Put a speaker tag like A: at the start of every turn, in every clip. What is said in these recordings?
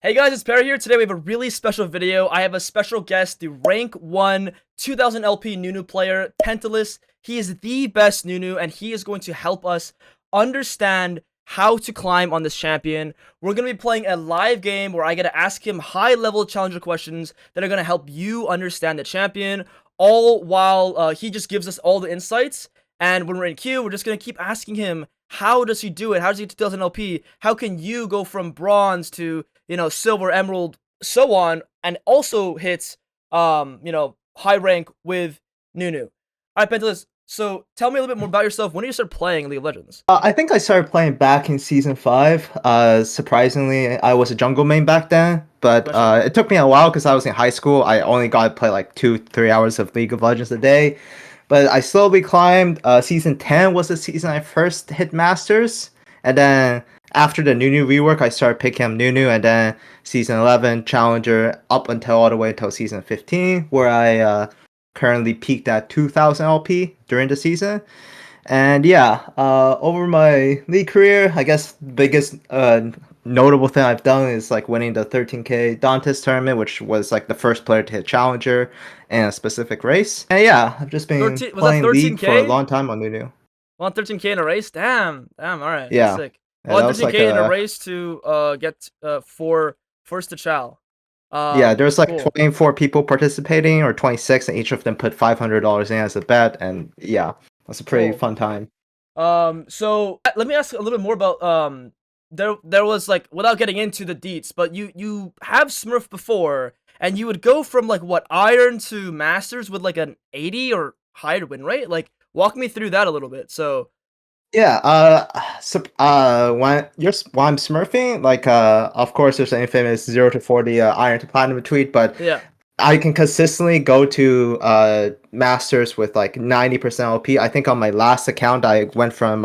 A: Hey guys, it's Perry here. Today we have a really special video. I have a special guest, the rank 1 2000 LP Nunu player, Pentalus. He is the best Nunu, and he is going to help us understand how to climb on this champion. We're going to be playing a live game where I get to ask him high-level challenger questions that are going to help you understand the champion, all while he just gives us all the insights. And when we're in queue, we're just going to keep asking him, how does he do it? How does he get to 2000 LP? How can you go from bronze to silver, emerald, so on, and also hits, high rank with Nunu. All right, Pentalus. So tell me a little bit more about yourself. When did you start playing League of Legends?
B: I think I started playing back in season 5. Surprisingly, I was a jungle main back then, but
A: Question.
B: it took me a while because I was in high school. I only got to play like 2, 3 hours of League of Legends a day, but I slowly climbed. Season 10 was the season I first hit Masters, and then after the Nunu rework, I started picking up Nunu, and then season 11 Challenger up until all the way until season 15, where I currently peaked at 2000 LP during the season. And yeah, over my league career, I guess the biggest notable thing I've done is like winning the 13K Dantes tournament, which was like the first player to hit Challenger in a specific race. And yeah, I've just been
A: 13 was that
B: playing League for a
A: 13K?
B: long time on Nunu.
A: Well, 13K in a race. Damn. All right, that's
B: Yeah,
A: sick.
B: yeah,
A: Well,
B: that was like
A: 13K in a
B: a
A: race to get for first to Chal.
B: yeah. There's like
A: Cool.
B: 24 people participating, or 26, and each of them put $500 in as a bet, and yeah, that's a pretty
A: Cool.
B: fun time.
A: So let me ask a little bit more about there was, like, without getting into the deets, but you have Smurf before, and you would go from like what, Iron to Masters with like an 80 or higher win rate. Like, walk me through that a little bit. So
B: Yeah, when I'm smurfing, like of course there's an infamous 0 to 40 iron to platinum tweet, but
A: yeah.
B: I can consistently go to masters with like 90% LP. I think on my last account I went from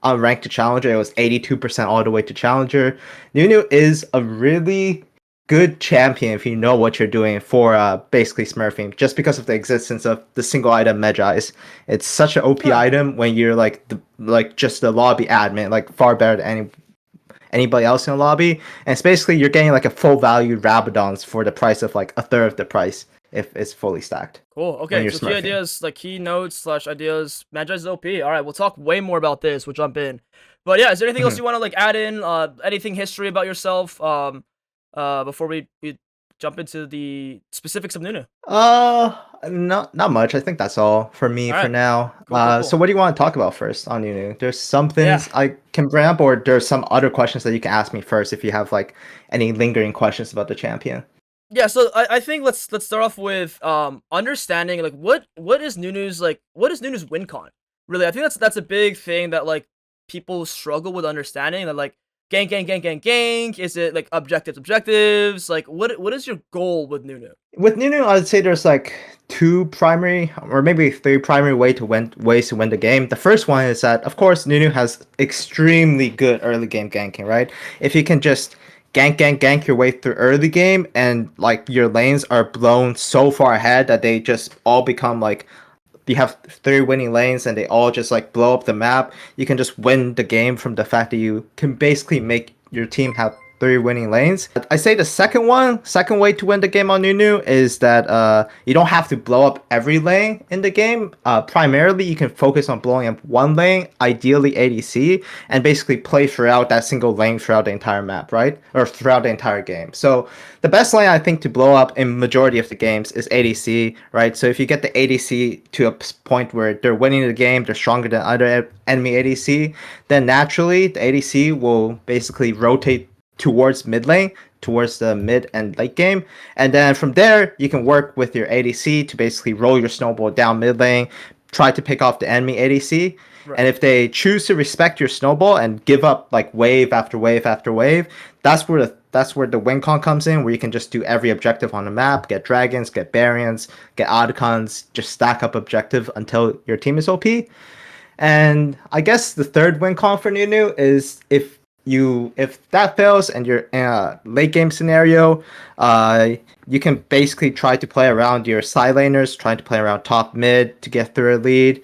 B: unranked to challenger. It was 82% all the way to challenger. Nunu is a really good champion if you know what you're doing for basically smurfing, just because of the existence of the single item Medjais. It's such an OP
A: Huh.
B: item when you're like just the lobby admin, like far better than anybody else in the lobby. And it's basically you're getting like a full value Rabadons for the price of like a third of the price if it's fully stacked
A: Cool.
B: when
A: Okay,
B: you're
A: so key
B: smurfing.
A: ideas, like keynotes slash ideas. Magi's OP. All right, we'll talk way more about this. We'll jump in. But yeah, is there anything else you want to like add in? Anything history about yourself? Before we jump into the specifics of Nunu.
B: Not much. I think that's all for me
A: All
B: for
A: right.
B: now.
A: Cool. Cool.
B: So
A: Cool.
B: what do you want to talk about first on Nunu? There's some
A: Yeah.
B: things I can bring up, or there's some other questions that you can ask me first if you have like any lingering questions about the champion.
A: Yeah. So I think let's start off with understanding like what is Nunu's win con? Really, I think that's a big thing that like people struggle with understanding. That like gank. Is it like objectives? Like what is your goal with Nunu?
B: With Nunu, I'd say there's like two primary, or maybe three primary ways to win the game. The first one is that, of course, Nunu has extremely good early game ganking, right? If you can just gank your way through early game, and like your lanes are blown so far ahead that they just all become like you have three winning lanes and they all just like blow up the map. You can just win the game from the fact that you can basically make your team have three winning lanes. I say the second way to win the game on Nunu is that you don't have to blow up every lane in the game. Primarily, you can focus on blowing up one lane, ideally ADC, and basically play throughout that single lane throughout the entire map, right? Or throughout the entire game. So the best lane I think to blow up in majority of the games is ADC, right? So if you get the ADC to a point where they're winning the game, they're stronger than other enemy ADC, then naturally the ADC will basically rotate towards mid lane, towards the mid and late game. And then from there, you can work with your ADC to basically roll your snowball down mid lane, try to pick off the enemy ADC.
A: Right.
B: And if they choose to respect your snowball and give up like wave after wave after wave, that's where the win con comes in, where you can just do every objective on the map, get dragons, get Baryons, get Oddcons, just stack up objective until your team is OP. And I guess the third win con for Nunu is if that fails and you're in a late game scenario, you can basically try to play around your side laners, trying to play around top mid to get through a lead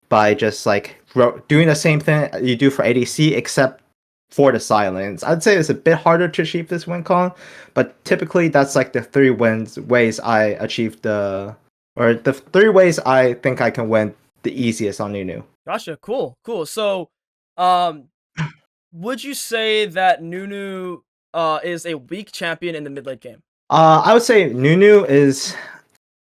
B: by just like doing the same thing you do for ADC, except for the silence. I'd say it's a bit harder to achieve this win con, but typically that's like the three wins ways I achieve or the three ways I think I can win the easiest on Nunu.
A: Gotcha. Cool. Cool. So, um, would you say that Nunu is a weak champion in the mid late game?
B: I would say Nunu is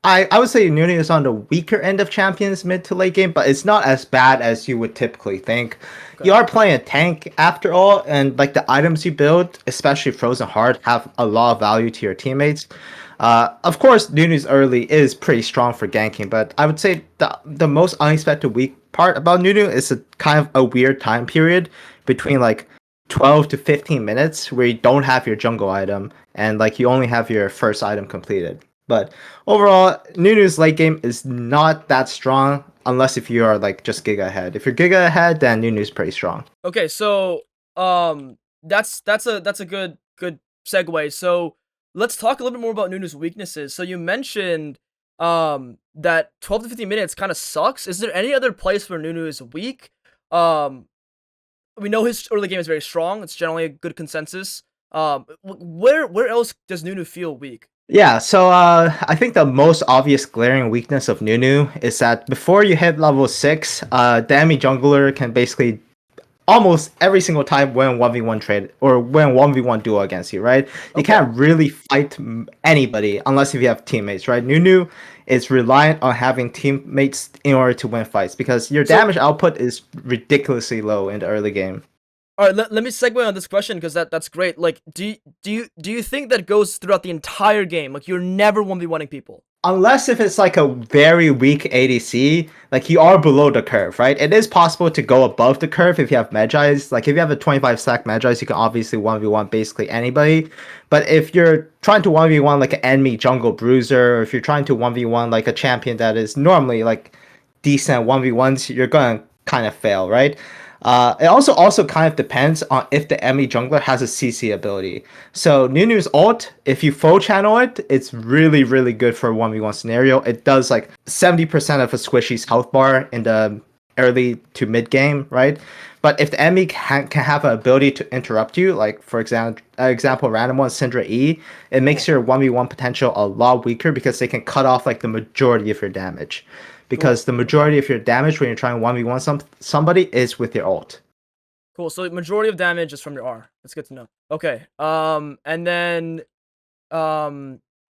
B: I would say Nunu is on the weaker end of champions mid to late game, but it's not as bad as you would typically think.
A: Okay.
B: You are playing a tank after all, and like the items you build, especially Frozen Heart, have a lot of value to your teammates. Of course, Nunu's early is pretty strong for ganking, but I would say the most unexpected weak part about Nunu is a kind of a weird time period between like 12 to 15 minutes where you don't have your jungle item and like you only have your first item completed. But overall, Nunu's late game is not that strong unless if you are like just Giga ahead. If you're Giga ahead, then Nunu's pretty strong.
A: Okay, so that's a good segue. So let's talk a little bit more about Nunu's weaknesses. So you mentioned that 12 to 15 minutes kind of sucks. Is there any other place where Nunu is weak? Um we know his early game is very strong. It's generally a good consensus. Where else does Nunu feel weak?
B: Yeah, so I think the most obvious glaring weakness of Nunu is that before you hit level 6, the enemy jungler can basically almost every single time win 1v1 trade or win 1v1 duel against you, right? You
A: Okay.
B: can't really fight anybody unless if you have teammates, right? Nunu is reliant on having teammates in order to win fights because your
A: So
B: damage output is ridiculously low in the early game.
A: all right, let me segue on this question because that's great. Like, do you think that goes throughout the entire game? Like, you're never 1v1ing people.
B: Unless if it's like a very weak ADC, like you are below the curve, right? It is possible to go above the curve if you have Magi's. Like if you have a 25 stack Magi's, you can obviously 1v1 basically anybody. But if you're trying to 1v1 like an enemy jungle bruiser, or if you're trying to 1v1 like a champion that is normally like decent 1v1s, you're gonna kind of fail, right? It also kind of depends on if the enemy jungler has a CC ability. So Nunu's ult, if you full channel it, it's really good for a 1v1 scenario. It does like 70% of a squishy's health bar in the early to mid game, right? But if the enemy can have an ability to interrupt you, like for example, random one Syndra E, it makes
A: Cool,
B: your 1v1 potential a lot weaker because they can cut off like the majority of your damage
A: cool,
B: because the majority of your damage when you're trying 1v1 somebody is with your ult.
A: cool. So majority of damage is from your R. That's good to know. Okay. And then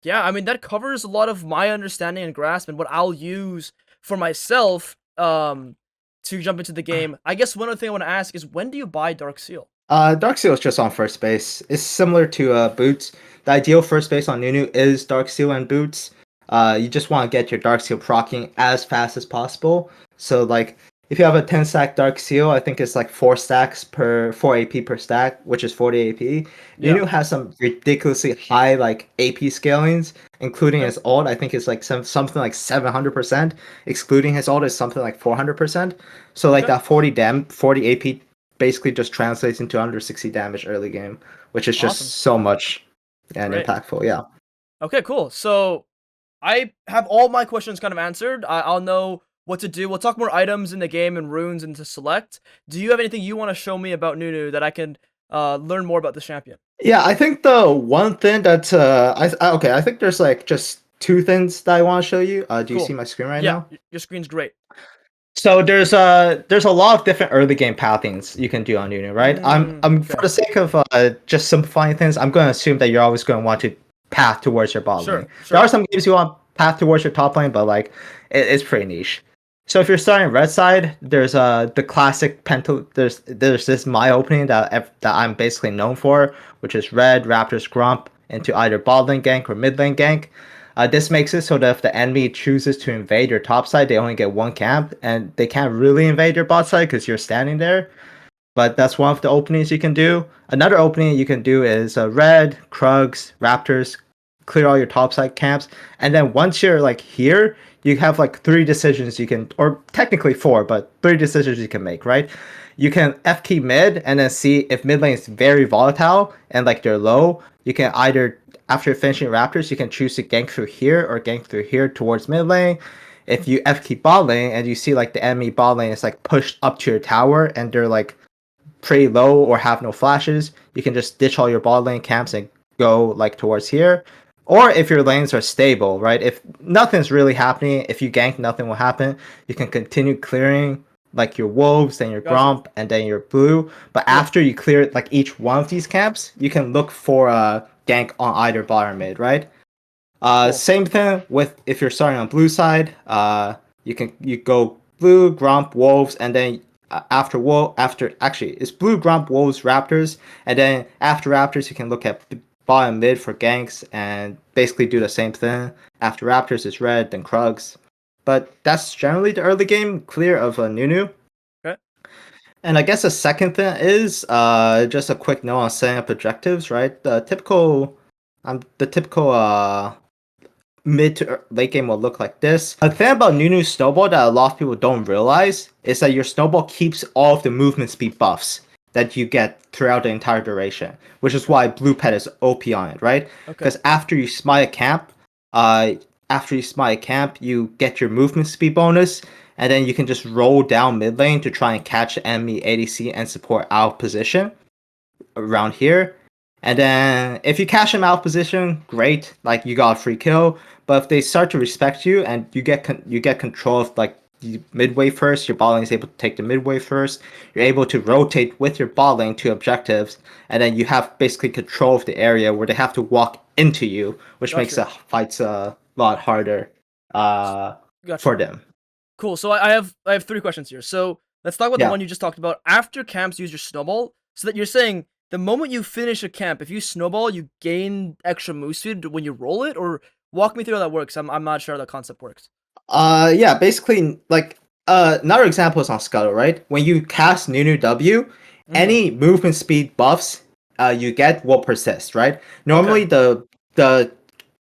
A: yeah, I mean that covers a lot of my understanding and grasp and what I'll use for myself to jump into the game. I guess one other thing I want to ask is when do you buy Dark Seal?
B: Dark Seal is just on first base. It's similar to Boots. The ideal first base on Nunu is Dark Seal and Boots. You just want to get your Dark Seal proccing as fast as possible. So like if you have a 10 stack Dark Seal, I think it's like 4 stacks per 4 AP per stack, which is 40 AP.
A: Yeah.
B: Nunu has some ridiculously high like AP scalings, including
A: Okay.
B: his ult. I think it's like something like 700%. Excluding his ult is something like 400%. So like
A: Okay.
B: that 40 AP basically just translates into under 60 damage early game, which is just
A: Awesome.
B: so much and
A: Great.
B: impactful. Yeah.
A: Okay, cool. So I have all my questions kind of answered. I'll know what to do. We'll talk more items in the game and runes and to select. Do you have anything you want to show me about Nunu that I can learn more about the champion?
B: Yeah, I think the one thing that okay, I think there's like just two things that I want to show you. Do you see
A: Cool.
B: my screen right
A: Yeah,
B: now?
A: your screen's great.
B: So there's a lot of different early game pathings you can do on Nunu, right? I'm for
A: Okay.
B: the sake of just simplifying things, I'm going to assume that you're always going to want to path towards your bot lane.
A: Sure,
B: There are
A: sure.
B: some games you want path towards your top lane, but like it's pretty niche. So if you're starting red side, there's the classic pental. There's this my opening that I'm basically known for, which is red Raptors Grump into either bot lane gank or mid lane gank. This makes it so that if the enemy chooses to invade your top side, they only get one camp, and they can't really invade your bot side because you're standing there. But that's one of the openings you can do. Another opening you can do is red, Krugs, Raptors, clear all your top side camps, and then once you're like here, you have like three decisions you can, or technically four, but three decisions you can make, right? You can F key mid and then see if mid lane is very volatile and like they're low. You can either after finishing Raptors, you can choose to gank through here or gank through here towards mid lane. If you F key bot lane and you see like the enemy bot lane is like pushed up to your tower and they're like pretty low or have no flashes, you can just ditch all your bot lane camps and go like towards here. Or if your lanes are stable, right? If nothing's really happening, if you gank, nothing will happen. You can continue clearing like your wolves, then your
A: Gotcha.
B: gromp, and then your blue. But
A: Yeah.
B: after you clear like each one of these camps, you can look for a gank on either bot or mid, right?
A: Cool.
B: Same thing with if you're starting on blue side. You go blue, gromp, wolves, and then after actually it's blue, gromp, wolves, raptors, and then after raptors you can look at bottom mid for ganks and basically do the same thing. After raptors is red, then krugs. But that's generally the early game clear of Nunu.
A: Okay.
B: And I guess the second thing is just a quick note on setting up objectives, right? The typical mid to late game will look like this. A thing about Nunu's snowball that a lot of people don't realize is that your snowball keeps all of the movement speed buffs that you get throughout the entire duration, which is why Blue Pet is OP on it, right?
A: Okay.
B: Because after you smite a camp, you get your movement speed bonus, and then you can just roll down mid lane to try and catch enemy ADC and support out position around here. And then if you catch them out position, great, like you got a free kill. But if they start to respect you and you get control of like the midway first, your bot lane is able to take the midway first. You're able to rotate with your bot lane to objectives, and then you have basically control of the area where they have to walk into you, which makes
A: Gotcha.
B: the fights a lot harder uh, for
A: Gotcha.
B: them.
A: Cool. So I have three questions here. So let's talk about the
B: Yeah.
A: one you just talked about. After camps, use your snowball. So that you're saying the moment you finish a camp, if you snowball, you gain extra move speed when you roll it, or walk me through how that works. I'm not sure how that concept works.
B: Yeah, basically, like, another example is on Scuttle, right? When you cast Nunu W,
A: Mm-hmm.
B: any movement speed buffs you get will persist, right?
A: Okay.
B: Normally, the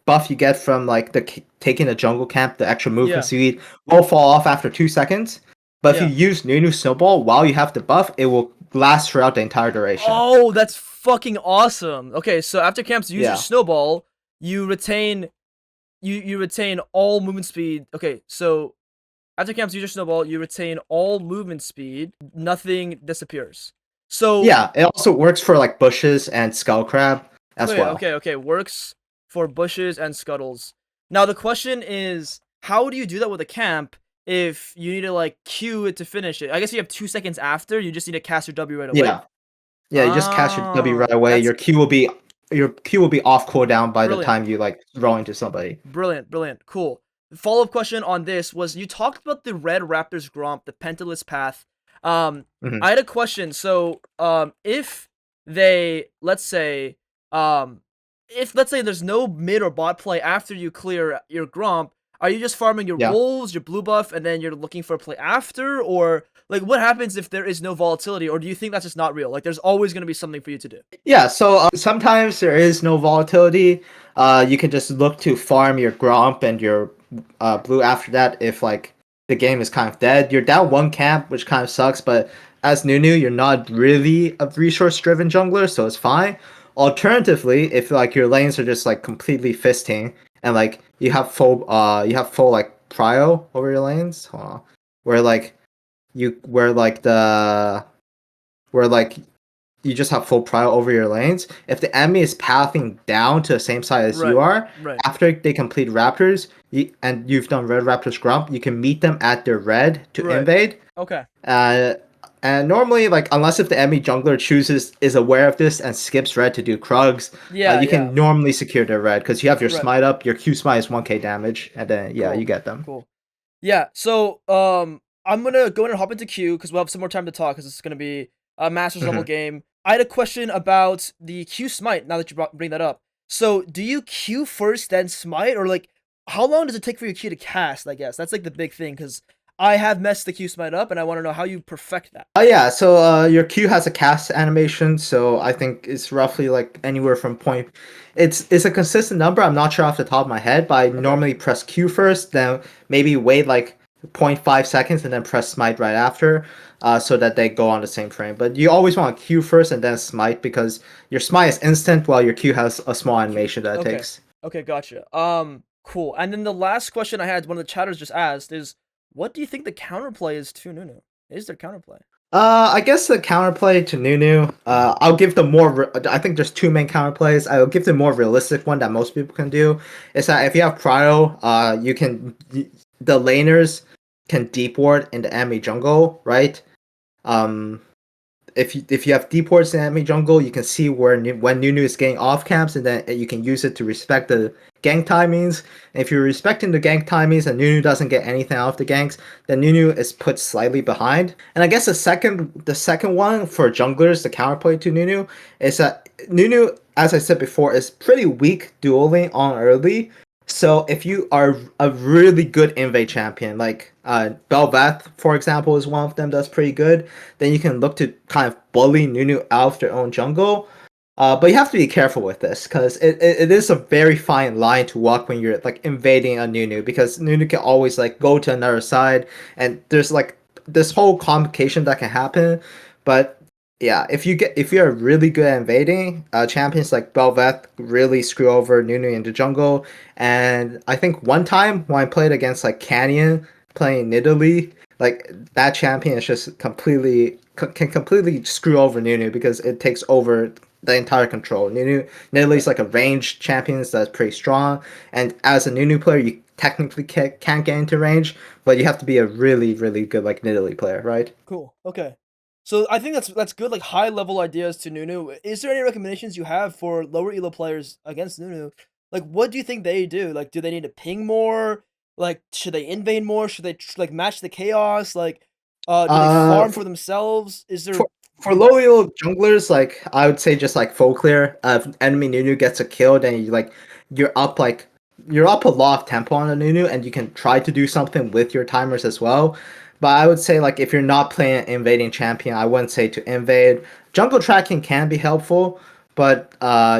B: buff you get from like taking the jungle camp, the extra movement
A: Yeah.
B: speed, will fall off after 2 seconds. But if you
A: Yeah.
B: use Nunu Snowball while you have the buff, it will last throughout the entire duration.
A: Oh, that's fucking awesome. Okay, so after camps, use your
B: Yeah.
A: snowball. You retain you retain all movement speed. Okay, so after camps, use your snowball. You retain all movement speed. Nothing disappears. So
B: Yeah, it also works for like bushes and skull crab as
A: wait,
B: well.
A: okay, works for bushes and scuttles. Now the question is, how do you do that with a camp if you need to like queue it to finish it? I guess you have 2 seconds after. You just need to cast your W right away.
B: Yeah. Yeah, you just cast your W right
A: Ah,
B: away.
A: that's
B: Your Q will be off cooldown by the
A: brilliant.
B: time you like roll into somebody.
A: Brilliant, brilliant, cool. Follow up question on this was you talked about the Red Raptors Gromp, the Pentalist path. Um,
B: Hmm.
A: I had a question. So, if they, um, let's say there's no mid or bot play after you clear your Gromp, are you just farming your
B: Yeah.
A: wolves, your blue buff, and then you're looking for a play after, or like what happens if there is no volatility, or do you think that's just not real? Like, there's always gonna be something for you to do.
B: Yeah, so sometimes there is no volatility. You can just look to farm your Gromp and your blue after that if like the game is kind of dead. You're down one camp, which kind of sucks, but as Nunu, you're not really a resource-driven jungler, so it's fine. Alternatively, if like your lanes are just like completely fisting and like you have full like prio over your lanes, hold on, where like you where like the where like you just have full prio over your lanes. If the enemy is pathing down to the same side as you
A: Right,
B: are,
A: right.
B: after they complete raptors, and you've done red raptors grump, you can meet them at their red to
A: Right.
B: invade.
A: Okay.
B: Uh, and normally, like unless if the enemy jungler is aware of this and skips red to do krugs,
A: Yeah,
B: you
A: yeah.
B: can normally secure their red because you have your
A: Right.
B: smite up. Your Q smite is 1k damage, and then yeah, you
A: Cool.
B: get them.
A: Cool. Yeah. So, I'm gonna go in and hop into queue because we'll have some more time to talk because it's gonna be a Masters level
B: Hmm.
A: game. I had a question about the Q smite. Now that you bring that up, so do you Q first then smite, or like how long does it take for your Q to cast? I guess that's like the big thing because I have messed the Q smite up and I want to know how you perfect that.
B: Oh yeah, so your Q has a cast animation, so I think it's roughly like anywhere from point. It's a consistent number. I'm not sure off the top of my head, but I
A: Okay.
B: normally press Q first, then maybe wait like zero point 0.5 seconds, and then press Smite right after, so that they go on the same frame. But you always want Q first and then Smite because your Smite is instant, while your Q has a small
A: Q.
B: animation that it
A: Okay.
B: takes.
A: Okay. Gotcha. Cool. And then the last question I had, one of the chatters just asked, is what do you think the counterplay is to Nunu? Is there counterplay?
B: I guess the counterplay to Nunu, I'll give the I think there's two main counterplays. I'll give the more realistic one that most people can do. Is that if you have Cryo, the laners can deep ward in the enemy jungle, right? Um, if you have deports in enemy jungle, you can see when Nunu is getting off camps, and then you can use it to respect the gank timings. And if you're respecting the gank timings and Nunu doesn't get anything out of the ganks, then Nunu is put slightly behind. And I guess the second one for junglers, the counterplay to Nunu, is that Nunu, as I said before, is pretty weak dueling on early. So if you are a really good invade champion, like Bel'Veth, for example, is one of them that's pretty good, then you can look to kind of bully Nunu out of their own jungle. But you have to be careful with this because it is a very fine line to walk when you're like invading a Nunu, because Nunu can always like go to another side, and there's like this whole complication that can happen. But yeah, if you're really good at invading, champions like Bel'Veth really screw over Nunu in the jungle. And I think one time when I played against like Canyon playing Nidalee, like that champion is just can completely screw over Nunu because it takes over the entire control. Nidalee's like a ranged champion that's pretty strong, and as a Nunu player, you technically can't get into range, but you have to be a really really good like Nidalee player, right?
A: Cool. Okay. So I think that's good, like high level ideas to Nunu. Is there any recommendations you have for lower elo players against Nunu? Like, what do you think they do? Like, do they need to ping more? Like, should they invade more? Should they like match the chaos? Like, do they
B: Uh,
A: farm for themselves? Is there
B: for for low elo junglers, like I would say just like full clear. If enemy Nunu gets a kill, then you're up like you're up a lot of tempo on a Nunu, and you can try to do something with your timers as well. But I would say like if you're not playing an invading champion, I wouldn't say to invade. Jungle tracking can be helpful, but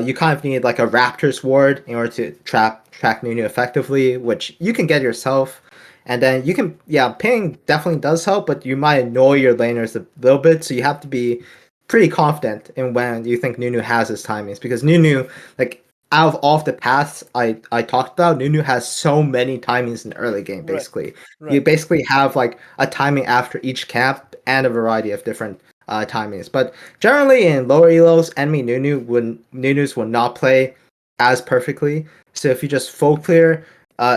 B: you kind of need like a Raptor's ward in order to track Nunu effectively, which you can get yourself. And then you can, yeah, ping definitely does help, but you might annoy your laners a little bit, so you have to be pretty confident in when you think Nunu has his timings, because Nunu, like, out of all of the paths I talked about, Nunu has so many timings in the early game,
A: right,
B: basically. You
A: right,
B: basically have, like, a timing after each camp and a variety of different timings. But generally, in lower elos, enemy Nunus will not play as perfectly. So if you just full clear,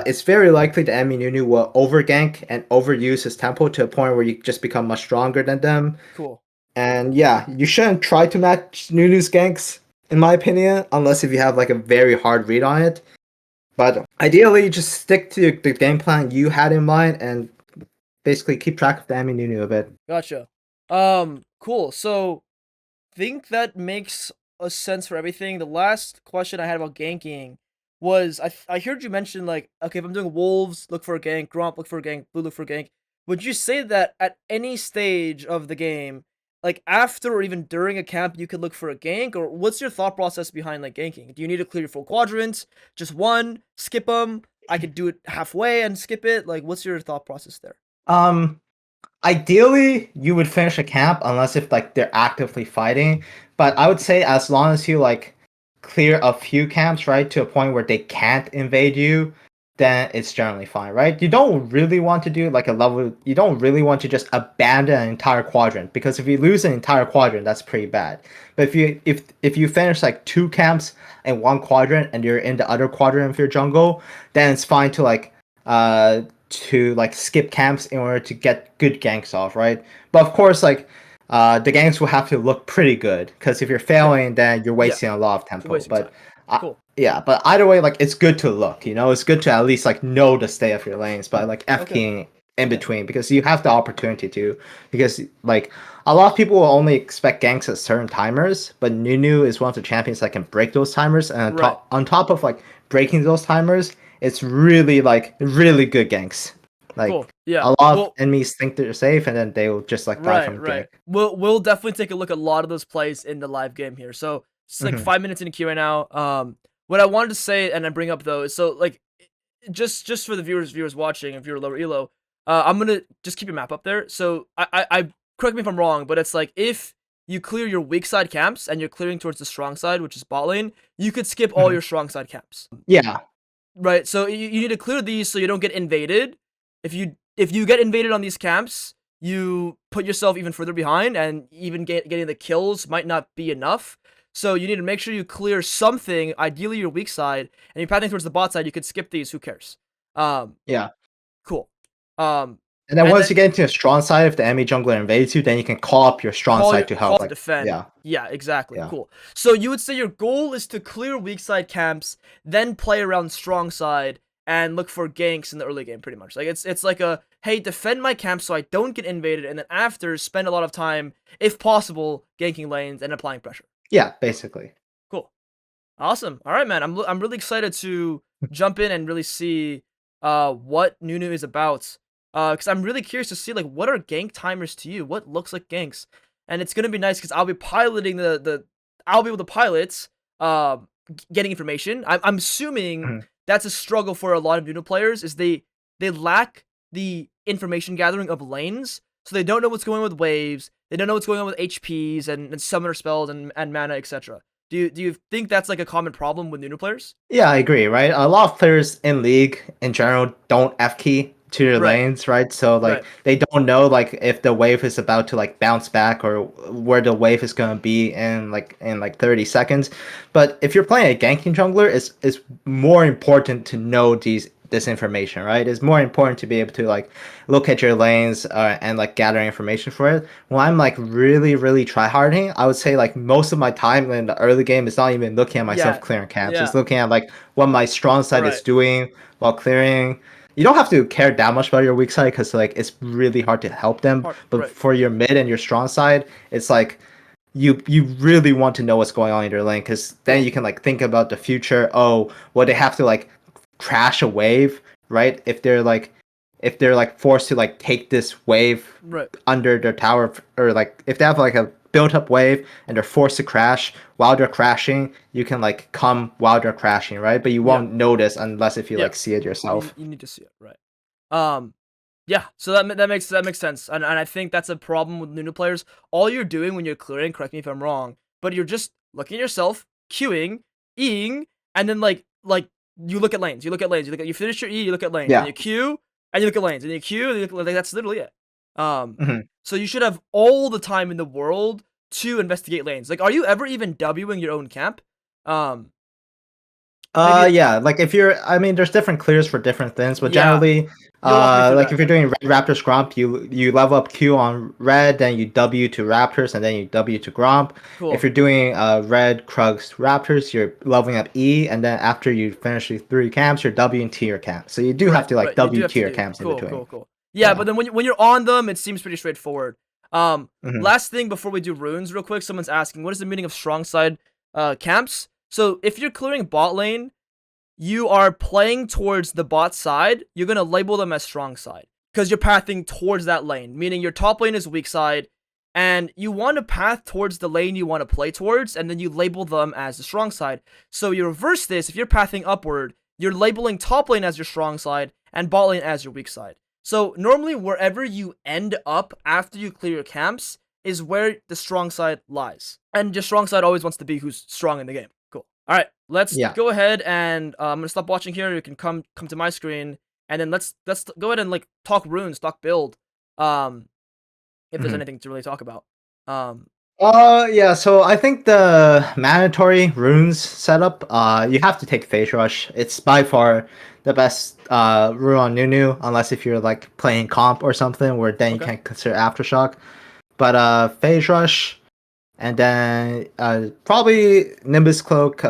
B: it's very likely the enemy Nunu will overgank and overuse his tempo to a point where you just become much stronger than them.
A: cool.
B: And yeah, you shouldn't try to match Nunu's ganks, in my opinion, unless if you have like a very hard read on it. But ideally, just stick to the game plan you had in mind and basically keep track of the enemy Nunu a bit.
A: Gotcha. Cool. So think that makes a sense for everything. The last question I had about ganking was I heard you mention like, okay, if I'm doing wolves, look for a gank, Gromp, look for a gank, blue, look for a gank. Would you say that at any stage of the game, like after or even during a camp, you could look for a gank, or what's your thought process behind like ganking? Do you need to clear your full quadrants, just one, skip them? I could do it halfway and skip it. Like, what's your thought process there?
B: Um, Ideally, you would finish a camp unless if like they're actively fighting. But I would say as long as you like clear a few camps, right, to a point where they can't invade you, then it's generally fine, right? You don't really want to do like a level. You don't really want to just abandon an entire quadrant, because if you lose an entire quadrant, that's pretty bad. But if you finish like two camps in one quadrant and you're in the other quadrant of your jungle, then it's fine to skip camps in order to get good ganks off, right? But of course, like the ganks will have to look pretty good, because if you're
A: Yeah,
B: failing, then you're
A: yeah,
B: wasting a lot of
A: you're
B: tempo.
A: wasting
B: But
A: time.
B: uh,
A: Cool.
B: yeah, but either way, like it's good to look. It's good to at least like know the state of your lanes by like F
A: Okay.
B: keying in
A: Okay.
B: between, because you have the opportunity to. Because like a lot of people will only expect ganks at certain timers, but Nunu is one of the champions that can break those timers, and
A: Right.
B: on top of like breaking those timers, it's really like really good ganks.
A: Cool.
B: Like
A: Yeah.
B: a lot of
A: Well,
B: enemies think they're safe, and then they will just like die
A: right,
B: from gank.
A: right. We'll definitely take a look at a lot of those plays in the live game here. So it's like
B: Hmm.
A: 5 minutes into Q and now. What I wanted to say and I bring up though is, so like just for the viewers watching, if you're lower elo, I'm gonna just keep your map up there. So I correct me if I'm wrong, but it's like if you clear your weak side camps and you're clearing towards the strong side, which is bot lane, you could skip all
B: Hmm.
A: your strong side camps.
B: Yeah.
A: Right, so you need to clear these so you don't get invaded. If you get invaded on these camps, you put yourself even further behind, and even getting the kills might not be enough. So you need to make sure you clear something, ideally your weak side, and you're pathing towards the bot side. You could skip these. Who cares? Um,
B: Yeah.
A: cool. Um,
B: And then
A: and
B: once
A: then
B: you get into a strong side, if the enemy jungler invades you, then you can call up your strong side to
A: call
B: help.
A: to
B: Like,
A: defend.
B: yeah,
A: Yeah, exactly.
B: yeah.
A: Cool. So you would say your goal is to clear weak side camps, then play around strong side and look for ganks in the early game, pretty much. Like it's like a hey, defend my camp so I don't get invaded, and then after spend a lot of time, if possible, ganking lanes and applying pressure.
B: Yeah, basically.
A: Cool. Awesome. All right, man. I'm really excited to jump in and really see what Nunu is about. Because I'm really curious to see like what are gank timers to you? What looks like ganks? And it's gonna be nice because I'll be piloting the I'll be able to pilot getting information. I'm assuming
B: Mhm.
A: that's a struggle for a lot of Nunu players is they lack the information gathering of lanes, so they don't know what's going on with waves. They don't know what's going on with HPs and summoner spells and mana, etc. Do you think that's like a common problem with Nunu players?
B: Yeah, I agree, right? A lot of players in League in general don't F key to their
A: Right,
B: lanes, right? So like
A: right.
B: they don't know like if the wave is about to like bounce back or where the wave is gonna be in like 30 seconds. But if you're playing a ganking jungler, it's more important to know this information, right? It's more important to be able to like look at your lanes and like gather information for it. When I'm like really tryharding, I would say like most of my time in the early game is not even looking at myself
A: Yeah,
B: clearing camps. It's
A: yeah.
B: looking at like what my strong side is
A: Right,
B: doing while clearing. You don't have to care that much about your weak side because like it's really hard to help them. But
A: right.
B: for your mid and your strong side, it's like you really want to know what's going on in your lane because then
A: Cool.
B: you can like think about the future. Oh, well they have to like crash a wave, right? If they're like forced to like take this wave
A: Right.
B: under their tower, or like if they have like a built up wave and they're forced to crash while they're crashing, you can like come while they're crashing, right? But you
A: Yeah,
B: won't notice unless if you
A: yeah.
B: like see it yourself.
A: You need to see it, right? Um, yeah. So that makes sense, and I think that's a problem with Nunu players. All you're doing when you're clearing, correct me if I'm wrong, but you're just looking at yourself, queuing, Eing, and then like you look at lanes, you look at lanes, you finish your E, you look at lanes, and
B: Yeah.
A: you queue, and you look at lanes, and you queue, and you look, like that's literally it. Um,
B: Mhm.
A: so you should have all the time in the world to investigate lanes. Like, are you ever even Wing your own camp? Um, maybe
B: Yeah, like if you're, I mean, there's different clears for different things, but
A: yeah.
B: generally,
A: You'll walk me through
B: like
A: that.
B: if you're doing Red Raptors Gromp, you level up Q on Red, then you W to Raptors, and then you W to Gromp. If
A: Cool.
B: you're doing Red Krugs Raptors, you're leveling up E, and then after you finish your 3 camps, you're W to your camp. So you do have
A: Right,
B: to like
A: right. You do
B: W
A: have
B: to
A: to
B: your
A: do.
B: camps in
A: Cool,
B: between.
A: cool, cool. Yeah,
B: Yeah.
A: but then when you're on them, it seems pretty straightforward.
B: Hmm.
A: Last thing before we do runes, real quick, someone's asking, what is the meaning of strong side camps? So if you're clearing bot lane, you are playing towards the bot side. You're gonna label them as strong side because you're pathing towards that lane, meaning your top lane is weak side, and you want to path towards the lane you want to play towards, and then you label them as the strong side. So you reverse this. If you're pathing upward, you're labeling top lane as your strong side and bot lane as your weak side. So normally wherever you end up after you clear your camps is where the strong side lies, and your strong side always wants to be who's strong in the game. Cool. All right, let's
B: Yeah.
A: go ahead and I'm gonna stop watching here. You can come to my screen, and then let's go ahead and like talk runes, talk build. Um, if there's
B: Mhm.
A: anything to really talk about. Um,
B: Yeah, so I think the mandatory runes setup, you have to take Phase Rush. It's by far the best rune on Nunu, unless if you're like playing comp or something, where then you
A: okay,
B: can consider Aftershock. But Phase Rush, and then probably Nimbus Cloak,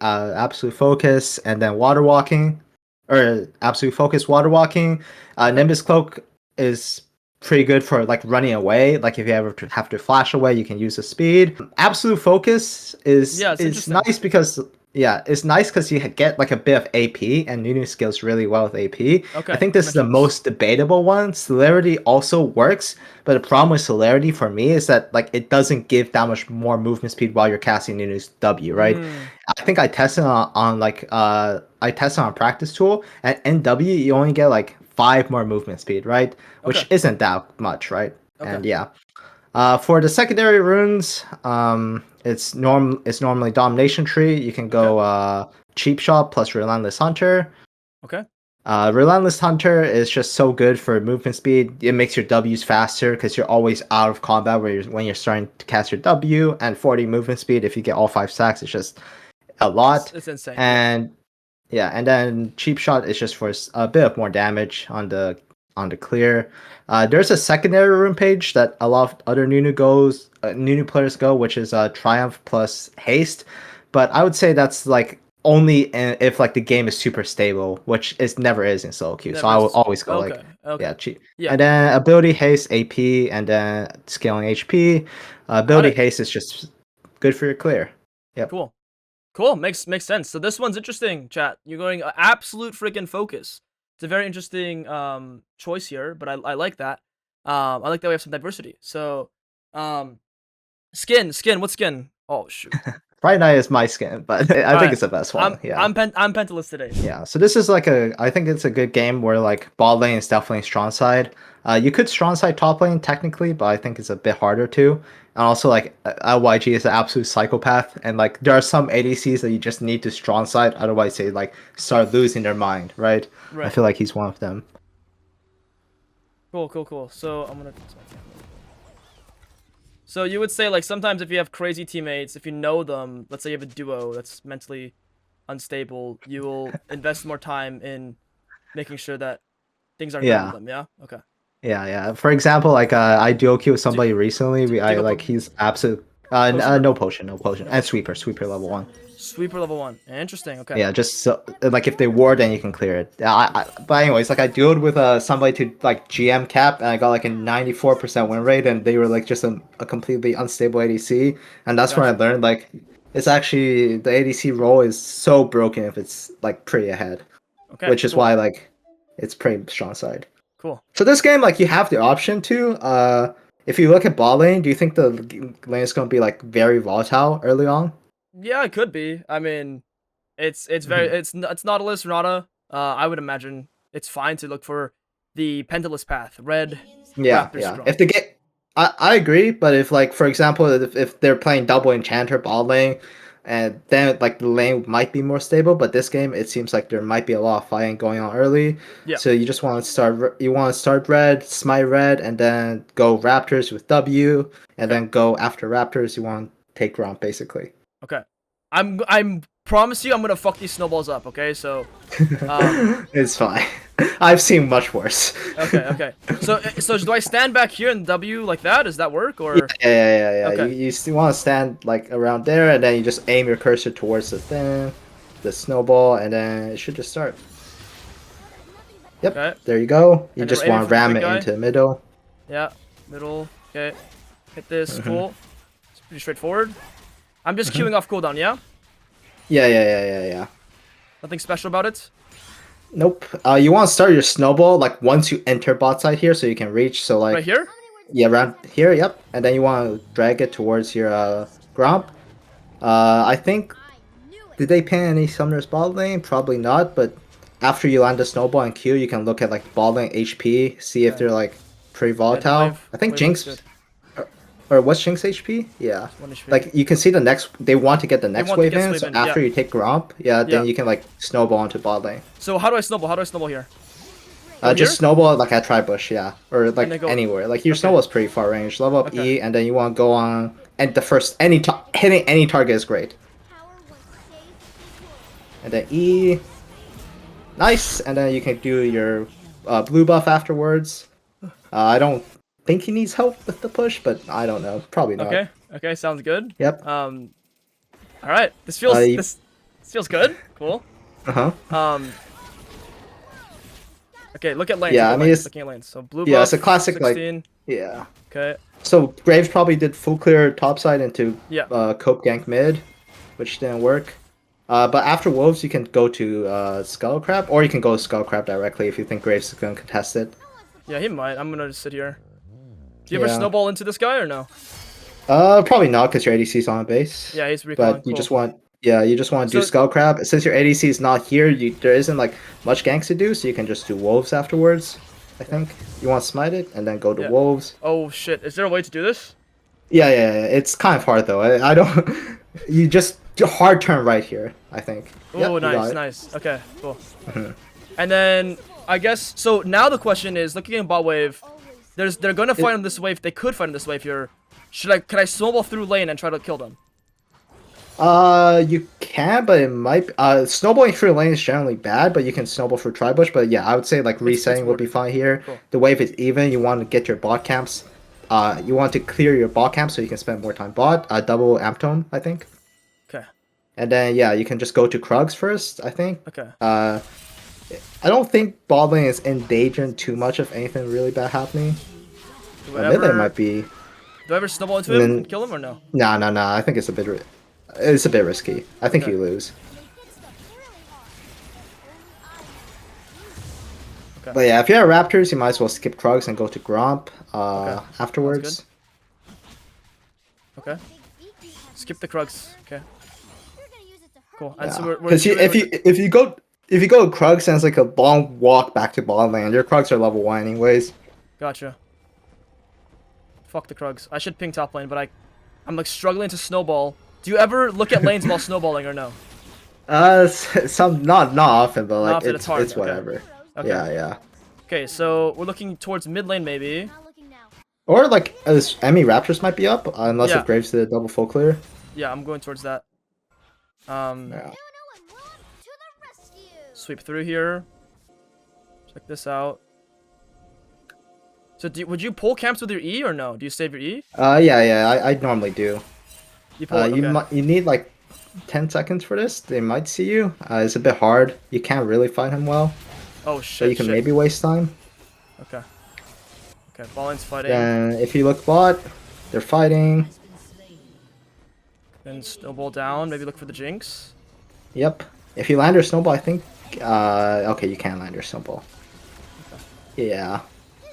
B: Absolute Focus, and then Water Walking, or Absolute Focus, Water Walking.
A: okay,
B: Nimbus Cloak is pretty good for like running away. Like if you ever have to flash away, you can use the speed. Absolute Focus
A: yeah, it's
B: is
A: interesting.
B: nice because yeah, it's nice because you get like a bit of AP, and Nunu scales really well with AP. I
A: Okay,
B: think
A: that
B: this is
A: makes
B: the
A: sense.
B: most debatable one. Celerity also works, but the problem with Celerity for me is that like it doesn't give that much more movement speed while you're casting Nunu's W, right?
A: Mm,
B: I think I tested on like I tested on practice tool, and NW you only get like 5 more movement speed, right?
A: okay,
B: Which isn't that much, right?
A: okay,
B: And yeah. For the secondary runes, it's normally Domination Tree. You can
A: okay,
B: go Cheap Shot plus Relentless Hunter.
A: okay.
B: Relentless Hunter is just so good for movement speed. It makes your W's faster because you're always out of combat when you're starting to cast your W, and 40 movement speed. If you get all 5 stacks, it's just a lot.
A: It's insane.
B: And yeah, and then Cheap Shot is just for a bit of more damage on the clear. There's a secondary room page that a lot of other Nunu players go, which is Triumph plus Haste. But I would say that's like only if like the game is super stable, which it never is in solo queue. So I will always go
A: Okay.
B: like
A: Okay.
B: yeah, cheap.
A: Yeah.
B: And then ability haste AP, and then scaling HP. Ability haste is just good for your clear. Yep.
A: Cool. Cool. Makes sense. So this one's interesting, chat. You're going absolute freaking focus. It's a very interesting choice here, but I like that. I like that we have some diversity. So skin, what skin? Oh shoot.
B: Friday Night is my skin, but I think it's the best one.
A: I'm pentalist today.
B: Yeah, so this is like I think it's a good game where like bot lane is definitely strong side. You could strong side top lane technically, but I think it's a bit harder to. And also like LYG is an absolute psychopath, and like there are some ADCs that you just need to strong side, otherwise they like start losing their mind, right? I feel like he's one of them.
A: Cool. So I'm gonna. So you would say like sometimes if you have crazy teammates, if you know them, let's say you have a duo that's mentally unstable, you will invest more time in making sure that things aren't good with them. Yeah. Okay.
B: Yeah. For example, like I duo queue with somebody recently. He's absolute. No potion, and sweeper level 1.
A: Sweeper level 1. Interesting. Okay.
B: Yeah, just so, like if they ward, then you can clear it. But anyways, like I dueled with somebody to like GM cap, and I got like a 94% win rate, and they were like just a completely unstable ADC, and that's when I learned like it's actually the ADC role is so broken if it's like pretty ahead. Okay. Which is why like it's pretty strong side.
A: Cool.
B: So this game, like you have the option to. If you look at bot lane, do you think the lane is going to be like very volatile early on?
A: Yeah, it could be. I mean, it's very it's Nautilus, Renata. I would imagine it's fine to look for the pentalist path, red.
B: Yeah. If they get, I agree, but if like for example, if they're playing double enchanter bot lane, and then like the lane might be more stable, but this game it seems like there might be a lot of fighting going on early. Yeah. So you just want to start red, smite red, and then go Raptors with W, and then go after Raptors. You want to take round basically.
A: Okay. I'm promise you I'm gonna fuck these snowballs up, okay? So
B: it's fine. I've seen much worse.
A: Okay. So do I stand back here in W like that? Does that work or
B: Yeah. Okay. You still want to stand like around there, and then you just aim your cursor towards the thing, the snowball, and then it should just start. Yep. Okay. There you go. You just want to ram it into the middle.
A: Yeah, middle. Okay. Hit this. Cool. It's pretty straightforward. I'm just queuing off cooldown, yeah?
B: Yeah.
A: Nothing special about it?
B: Nope. You want to start your snowball like once you enter bot side here, so you can reach. So like
A: right here.
B: Yeah, around here. Yep. And then you want to drag it towards your Gromp. I think did they pin any summoners bot lane? Probably not. But after you land the snowball and Q, you can look at like bot lane HP, see if they're like pretty volatile. I think Jinx. Or what's Jinx HP? Yeah. Like you can see the next. They want to get the next wave in. So after you take Gromp, then you can like snowball into bot lane.
A: So how do I snowball? How do I snowball here?
B: Just snowball like at Tribush, or like anywhere. Like your snowball is pretty far range. Level up E, and then you want to go on. And the first hitting any target is great. And then E. Nice, and then you can do your blue buff afterwards. I don't think he needs help with the push, but I don't know. Probably not.
A: Okay, sounds good.
B: Yep.
A: All right. This feels this feels good. Cool. Okay, look at lanes.
B: Yeah, I mean it's
A: looking at lanes. So blue buff.
B: Yeah, it's a classic
A: 16.
B: like yeah.
A: Okay.
B: So Graves probably did full clear topside into cope gank mid, which didn't work. But after Wolves, you can go to Skullcrab, or you can go to Skullcrab directly if you think Graves is going to contest it.
A: Yeah, he might. I'm gonna just sit here. Do you ever snowball into this guy or no?
B: Probably not because your ADC's on base.
A: Yeah, he's recalling.
B: But you just want to do Skullcrab. Since your ADC is not here, there isn't like much ganks to do, so you can just do Wolves afterwards. I think you want to smite it and then go to Wolves.
A: Oh shit! Is there a way to do this?
B: Yeah. It's kind of hard though. I don't. You just hard turn right here. I think.
A: Oh, nice. Okay, cool. And then I guess so. Now the question is, looking at bot wave, they're gonna fight on this wave. They could fight on this wave here. Can I snowball through lane and try to kill them?
B: You can, but it might. Snowballing through lane is generally bad, but you can snowball through tri-bush. But yeah, I would say like
A: It's
B: resetting would be
A: worth it.
B: fine here.
A: Cool.
B: The wave is even. You want to get your bot camps. You want to clear your bot camps so you can spend more time bot. Double amp tone, I think.
A: Okay.
B: And then yeah, you can just go to Krugs first, I think.
A: Okay.
B: I don't think bot lane is in danger too much of anything really bad happening. Mid lane might be.
A: Do I ever snowball into
B: And
A: him
B: then-
A: and kill him or no?
B: No. I think it's a bit. It's a bit risky. I think
A: Okay.
B: you lose.
A: Okay.
B: But yeah, if you have Raptors, you might as well skip Krugs and go to Gromp
A: Okay.
B: afterwards.
A: Okay. Skip the Krugs. Okay. Cool. And so
B: Yeah.
A: we're
B: Because
A: doing
B: if you go Krugs, then it's like a long walk back to bot lane. Your Krugs are level 1 anyways.
A: Gotcha. Fuck the Krugs. I should ping top lane, but I'm like struggling to snowball. Do you ever look at lanes while snowballing or no?
B: Some not often, but like
A: often, it's hard,
B: it's
A: okay.
B: whatever.
A: Okay.
B: Yeah.
A: Okay, so we're looking towards mid lane maybe.
B: Or like as Emmy Raptors might be up, unless
A: Yeah.
B: if Graves did a double full clear.
A: Yeah, I'm going towards that.
B: Yeah.
A: Sweep through here. Check this out. So would you pull camps with your E or no? Do you save your E?
B: Yeah. I normally do.
A: You pull it, okay.
B: You need like 10 seconds for this. They might see you. It's a bit hard. You can't really fight him well.
A: Oh
B: So
A: shit,
B: you can maybe waste time.
A: Okay. Okay, ball lane's fighting.
B: Then if you look bot, they're fighting.
A: Then snowball down, maybe look for the Jinx.
B: Yep. If you land your snowball, I think. Okay, you can land your snowball. Yeah.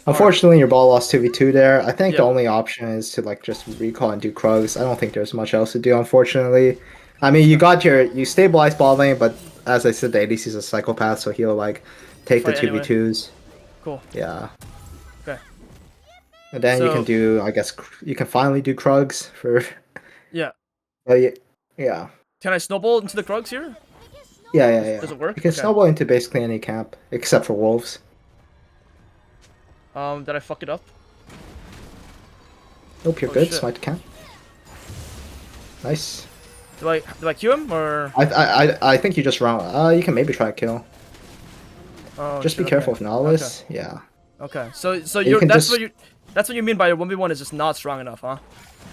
B: Unfortunately, your ball lost 2v2 there. I think the
A: Yeah.
B: only option is to like just recall and do Krugs. I don't think there's much else to do, unfortunately. I mean, you stabilize ball lane, but as I said, the ADC's a psychopath, so he'll like take the
A: Fight anyway.
B: 2v2s.
A: Cool.
B: Yeah.
A: Okay.
B: And then you
A: So-
B: can do, I guess, you can finally do Krugs for.
A: Yeah.
B: Yeah.
A: Can I snowball into the Krugs here?
B: Yeah.
A: Does it work?
B: You can
A: Okay.
B: snowball into basically any camp except for wolves.
A: Did I fuck it up?
B: Nope, you're
A: Oh,
B: good.
A: shit.
B: Smite camp. Nice.
A: Do I Q him or?
B: I think you just run. You can maybe try to kill.
A: Oh,
B: Just
A: shit,
B: be careful
A: okay.
B: with Nautilus. Yeah.
A: Okay. So
B: You can
A: that's
B: just-
A: what you mean by your 1v1 is just not strong enough, huh?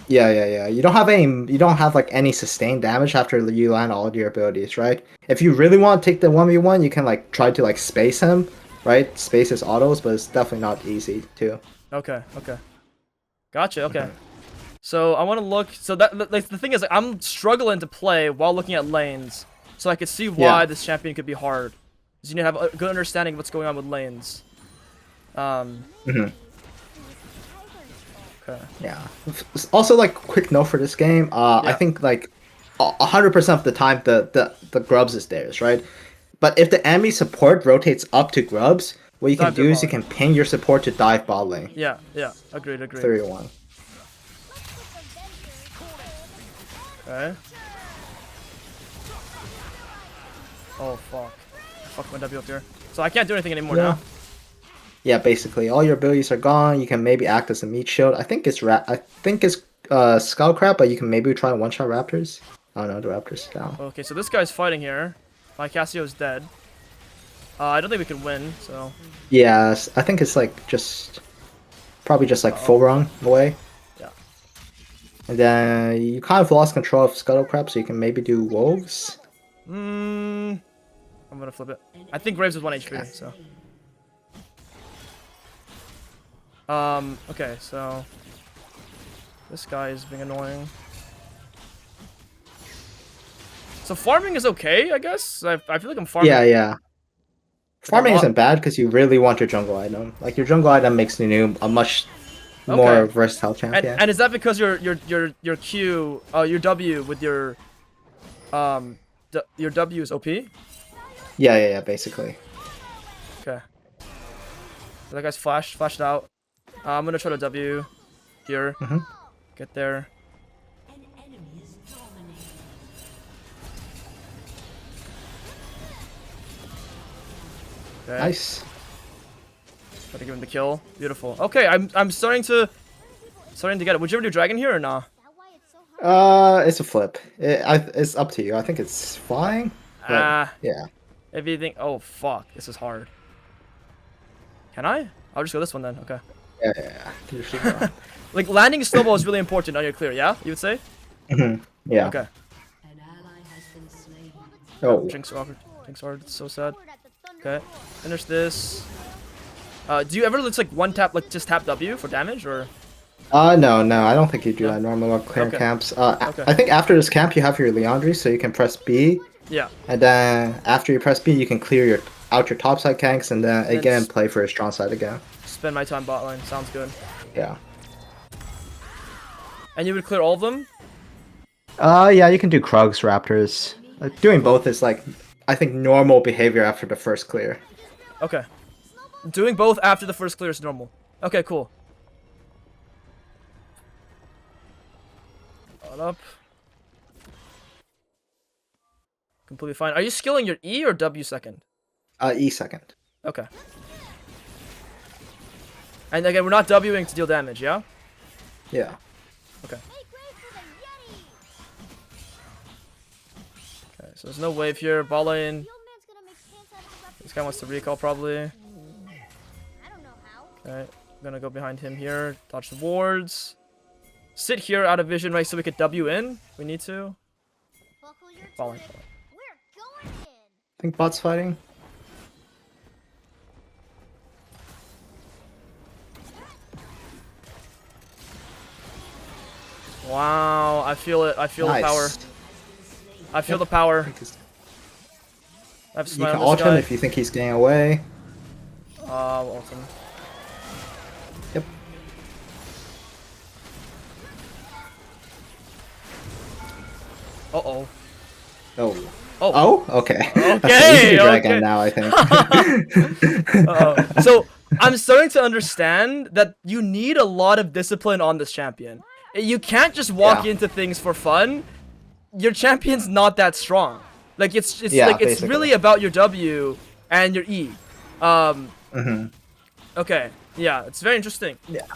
B: Yeah. You don't have like any sustained damage after you land all of your abilities, right? If you really want to take the 1v1, you can like try to like space him, right? Space his autos, but it's definitely not easy too.
A: Okay. Gotcha. Okay. So I want to look. So that like the thing is, like, I'm struggling to play while looking at lanes, so I could see why
B: Yeah.
A: this champion could be hard. Because you need to have a good understanding of what's going on with lanes.
B: Mhm.
A: Okay.
B: Yeah. Also, like quick note for this game. I
A: Yeah.
B: think like 100% of the time the grubs is theirs, right? But if the enemy support rotates up to grubs, what you can
A: Dive their
B: do is you
A: bot
B: can ping your support to dive bot lane.
A: Yeah. Agreed.
B: 3-1.
A: Okay. Oh fuck. Fuck my W up here. So I can't do anything anymore
B: Yeah.
A: now.
B: Yeah, basically all your abilities are gone. You can maybe act as a meat shield. I think it's Skull Crab, but you can maybe try one shot Raptors. Oh no, the Raptors down.
A: Okay, so this guy's fighting here. My Cassio's dead. I don't think we can win, so...
B: Yes, I think it's like probably just like full run away.
A: Yeah.
B: And then you kind of lost control of Scuttle Crab, so you can maybe do Wolves.
A: I'm gonna flip it. I think Graves is 1 HP, so... Okay, so... This guy is being annoying. So farming is okay, I guess? I feel like I'm farming...
B: Yeah. Farming
A: lot-
B: isn't bad because you really want your jungle item. Like your jungle item makes Nunu a much more
A: Okay.
B: versatile champion.
A: And is that because your Q, your W with your W is OP?
B: Yeah, basically.
A: Okay. That guy's flashed out. I'm gonna try to W here.
B: Mhm.
A: Get there. Okay.
B: Nice.
A: Try to give him the kill. Beautiful. Okay, I'm starting to get it. Would you ever do dragon here or nah?
B: It's a flip. It's up to you. I think it's flying, but yeah.
A: If you think, oh fuck, this is hard. Can I? I'll just go this one then. Okay.
B: Yeah. You should go.
A: Like landing a snowball is really important on your clear. Yeah, you would say?
B: Yeah.
A: Okay.
B: Oh.
A: Jinx Robert. Jinx hard. It's so sad. Okay. Finish this. Do you ever just like one tap, like just tap W for damage or?
B: No, I don't think you do that normally on clear camps. I think after this camp you have your Leandry, so you can press B.
A: Yeah.
B: And then after you press B, you can clear out your top side ganks, and then again play for your strong side again.
A: Spend my time bot lane. Sounds good.
B: Yeah.
A: And you would clear all of them?
B: Yeah, you can do Krugs, Raptors. Doing both is like, I think, normal behavior after the first clear.
A: Okay. Doing both after the first clear is normal. Okay, cool. On up. Completely fine. Are you skilling your E or W second?
B: E second.
A: Okay. And again, we're not Wing to deal damage, yeah?
B: Yeah.
A: Okay. Okay, so there's no wave here. Ball lane. This guy wants to recall probably. Okay, I'm gonna go behind him here. Dodge the wards. Sit here out of vision, right, so we could W in. We need to. Falling.
B: I think bot's fighting.
A: Wow, I feel it. I feel the power. I feel the power. I have
B: you can ult him if you think he's getting away.
A: Ult him.
B: Yep.
A: Uh-oh.
B: Oh.
A: Oh.
B: Oh? Okay.
A: Okay.
B: Dragon now, I think.
A: So, I'm starting to understand that you need a lot of discipline on this champion. You can't just walk into things for fun. Your champion's not that strong. Like it's really about your W and your E. Okay. Yeah, it's very interesting.
B: Yeah.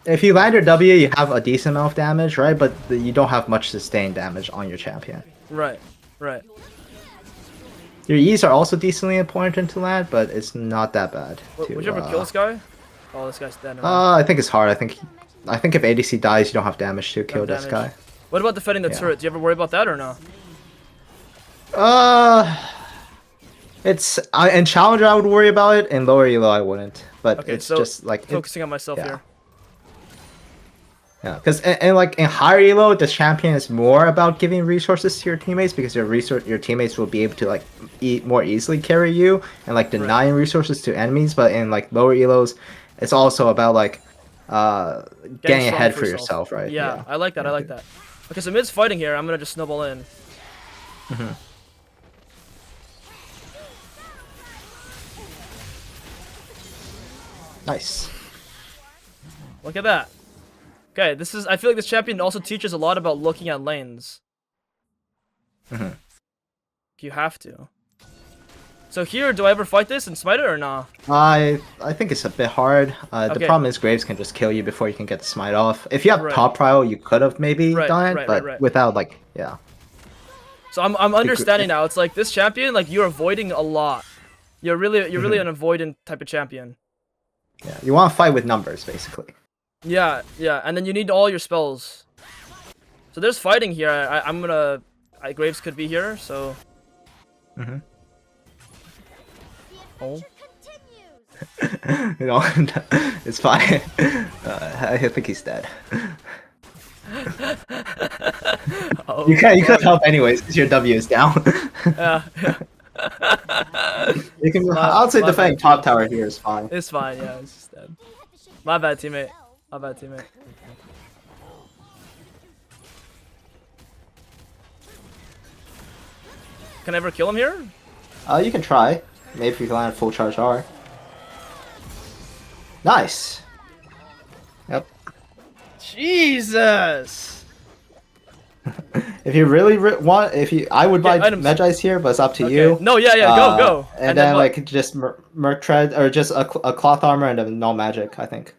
B: If you land your W, you have a decent amount of damage, right? But you don't have much sustained damage on your champion.
A: Right. Right.
B: Your E's are also decently important to land, but it's not that bad.
A: Would you ever kill this guy? Oh, this guy's dead.
B: I think it's hard. I think if ADC dies, you don't have damage to kill this guy.
A: What about defending the turret? Do you ever worry about that or no?
B: It's in Challenger I would worry about it. In lower elo I wouldn't. But
A: okay,
B: it's
A: so
B: just like
A: focusing on myself here.
B: Yeah, because and like in higher elo, the champion is more about giving resources to your teammates because your teammates will be able to like more easily carry you and like denying resources to enemies. But in like lower elos, it's also about like getting ahead for yourself, right?
A: Yeah, I like that. I like that. Okay, so mid's fighting here. I'm gonna just snowball in.
B: Nice.
A: Look at that. Okay, this is. I feel like this champion also teaches a lot about looking at lanes. You have to. So here, do I ever fight this and smite it or nah?
B: I think it's a bit hard. The problem is Graves can just kill you before you can get the smite off. If you have top prio, you could have maybe done it, but without like
A: So I'm understanding now. It's like this champion, like you're avoiding a lot. You're really an avoidant type of champion.
B: Yeah, you want to fight with numbers basically.
A: Yeah, and then you need all your spells. So there's fighting here. I'm gonna. Graves could be here, so. Oh.
B: You know, it's fine. I think he's dead. You can't help anyways because your W is down.
A: Yeah.
B: You can. I'll say defending top tower here is fine.
A: It's fine. Yeah, it's just dead. My bad, teammate. My bad, teammate. Can I ever kill him here?
B: You can try. Maybe if you can land full charge R. Nice. Yep.
A: Jesus.
B: if you really want, I would buy
A: items.
B: Medjai's here, but it's up to
A: Okay.
B: you.
A: No, yeah, go.
B: And then like just Merc Tread or just a cloth armor and then no magic, I think.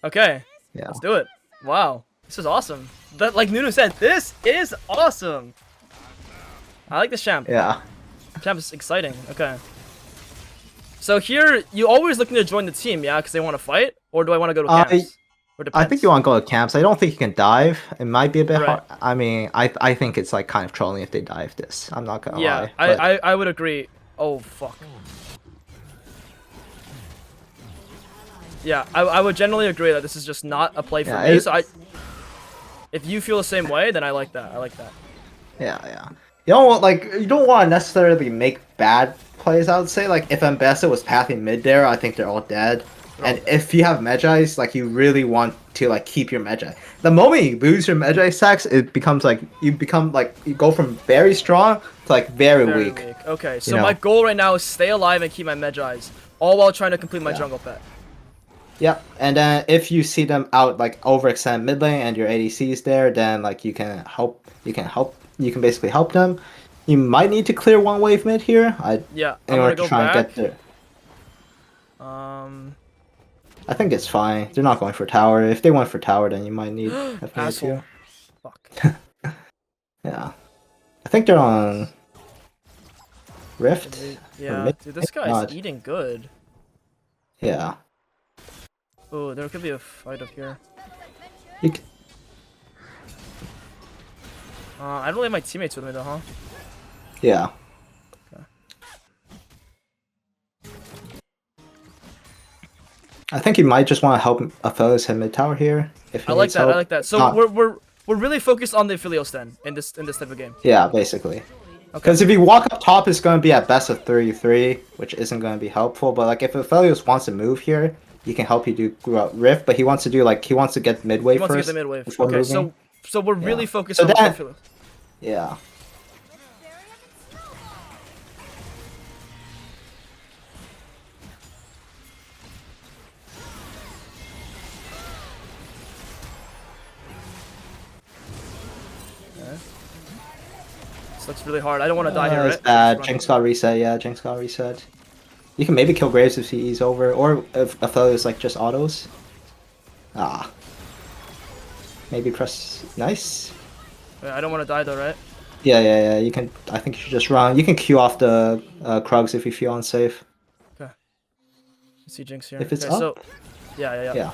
A: Okay.
B: Yeah.
A: Let's do it. Wow. This is awesome. That, like Nunu said, this is awesome. I like this champ.
B: Yeah.
A: Champ is exciting. Okay. So here, you always looking to join the team, yeah? Because they want to fight? Or do I want to go to camps?
B: I think you want to go to camps. I don't think you can dive. It might be a bit
A: Right.
B: hard. I mean, I think it's like kind of trolling if they dive this. I'm not gonna lie.
A: Yeah, I would agree. Oh, fuck. Yeah, I would generally agree that this is just not a play for me. So if you feel the same way, then I like that. I like that.
B: Yeah. You don't want to necessarily make bad plays. I would say like if Mbessa was pathing mid there, I think they're all dead. And if you have Medjai's, like you really want to like keep your Medjai. The moment you lose your Medjai stacks, it becomes like you go from very strong to like very weak.
A: Okay, so my goal right now is stay alive and keep my Medjai's, all while trying to complete my jungle pet.
B: Yep, and then if you see them out like overextend mid lane and your ADC is there, then like you can basically help them. You might need to clear one wave mid here. In order to try and get there. I think it's fine. They're not going for tower. If they went for tower, then you might need
A: asshole.
B: Fuck. Yeah, I think they're on Rift.
A: Yeah, dude, this guy's eating good.
B: Yeah.
A: Oh, there could be a fight up here. I don't really have my teammates with me though, huh?
B: Yeah.
A: Okay.
B: I think you might just want to help Aphelios hit mid tower here. If
A: I like that. I like that. So we're really focused on the Aphelios then in this type of game.
B: Yeah, basically. Because if you walk up top, it's going to be at best of 33, which isn't going to be helpful. But like if Aphelios wants to move here, he can help you do Rift. But he wants to get mid wave first.
A: He wants to get the mid wave. Okay, so we're really focused on Aphelios.
B: Yeah.
A: This looks really hard. I don't want to die here, right?
B: It's bad. Jinx got reset. Yeah, Jinx got reset. You can maybe kill Graves if he's over, or if Aphelios like just autos. Maybe press. Nice.
A: I don't want to die though, right?
B: Yeah. You can. I think you should just run. You can queue off the Krugs if you feel unsafe.
A: Okay. Let's see Jinx here.
B: If it's
A: up.
B: So,
A: yeah.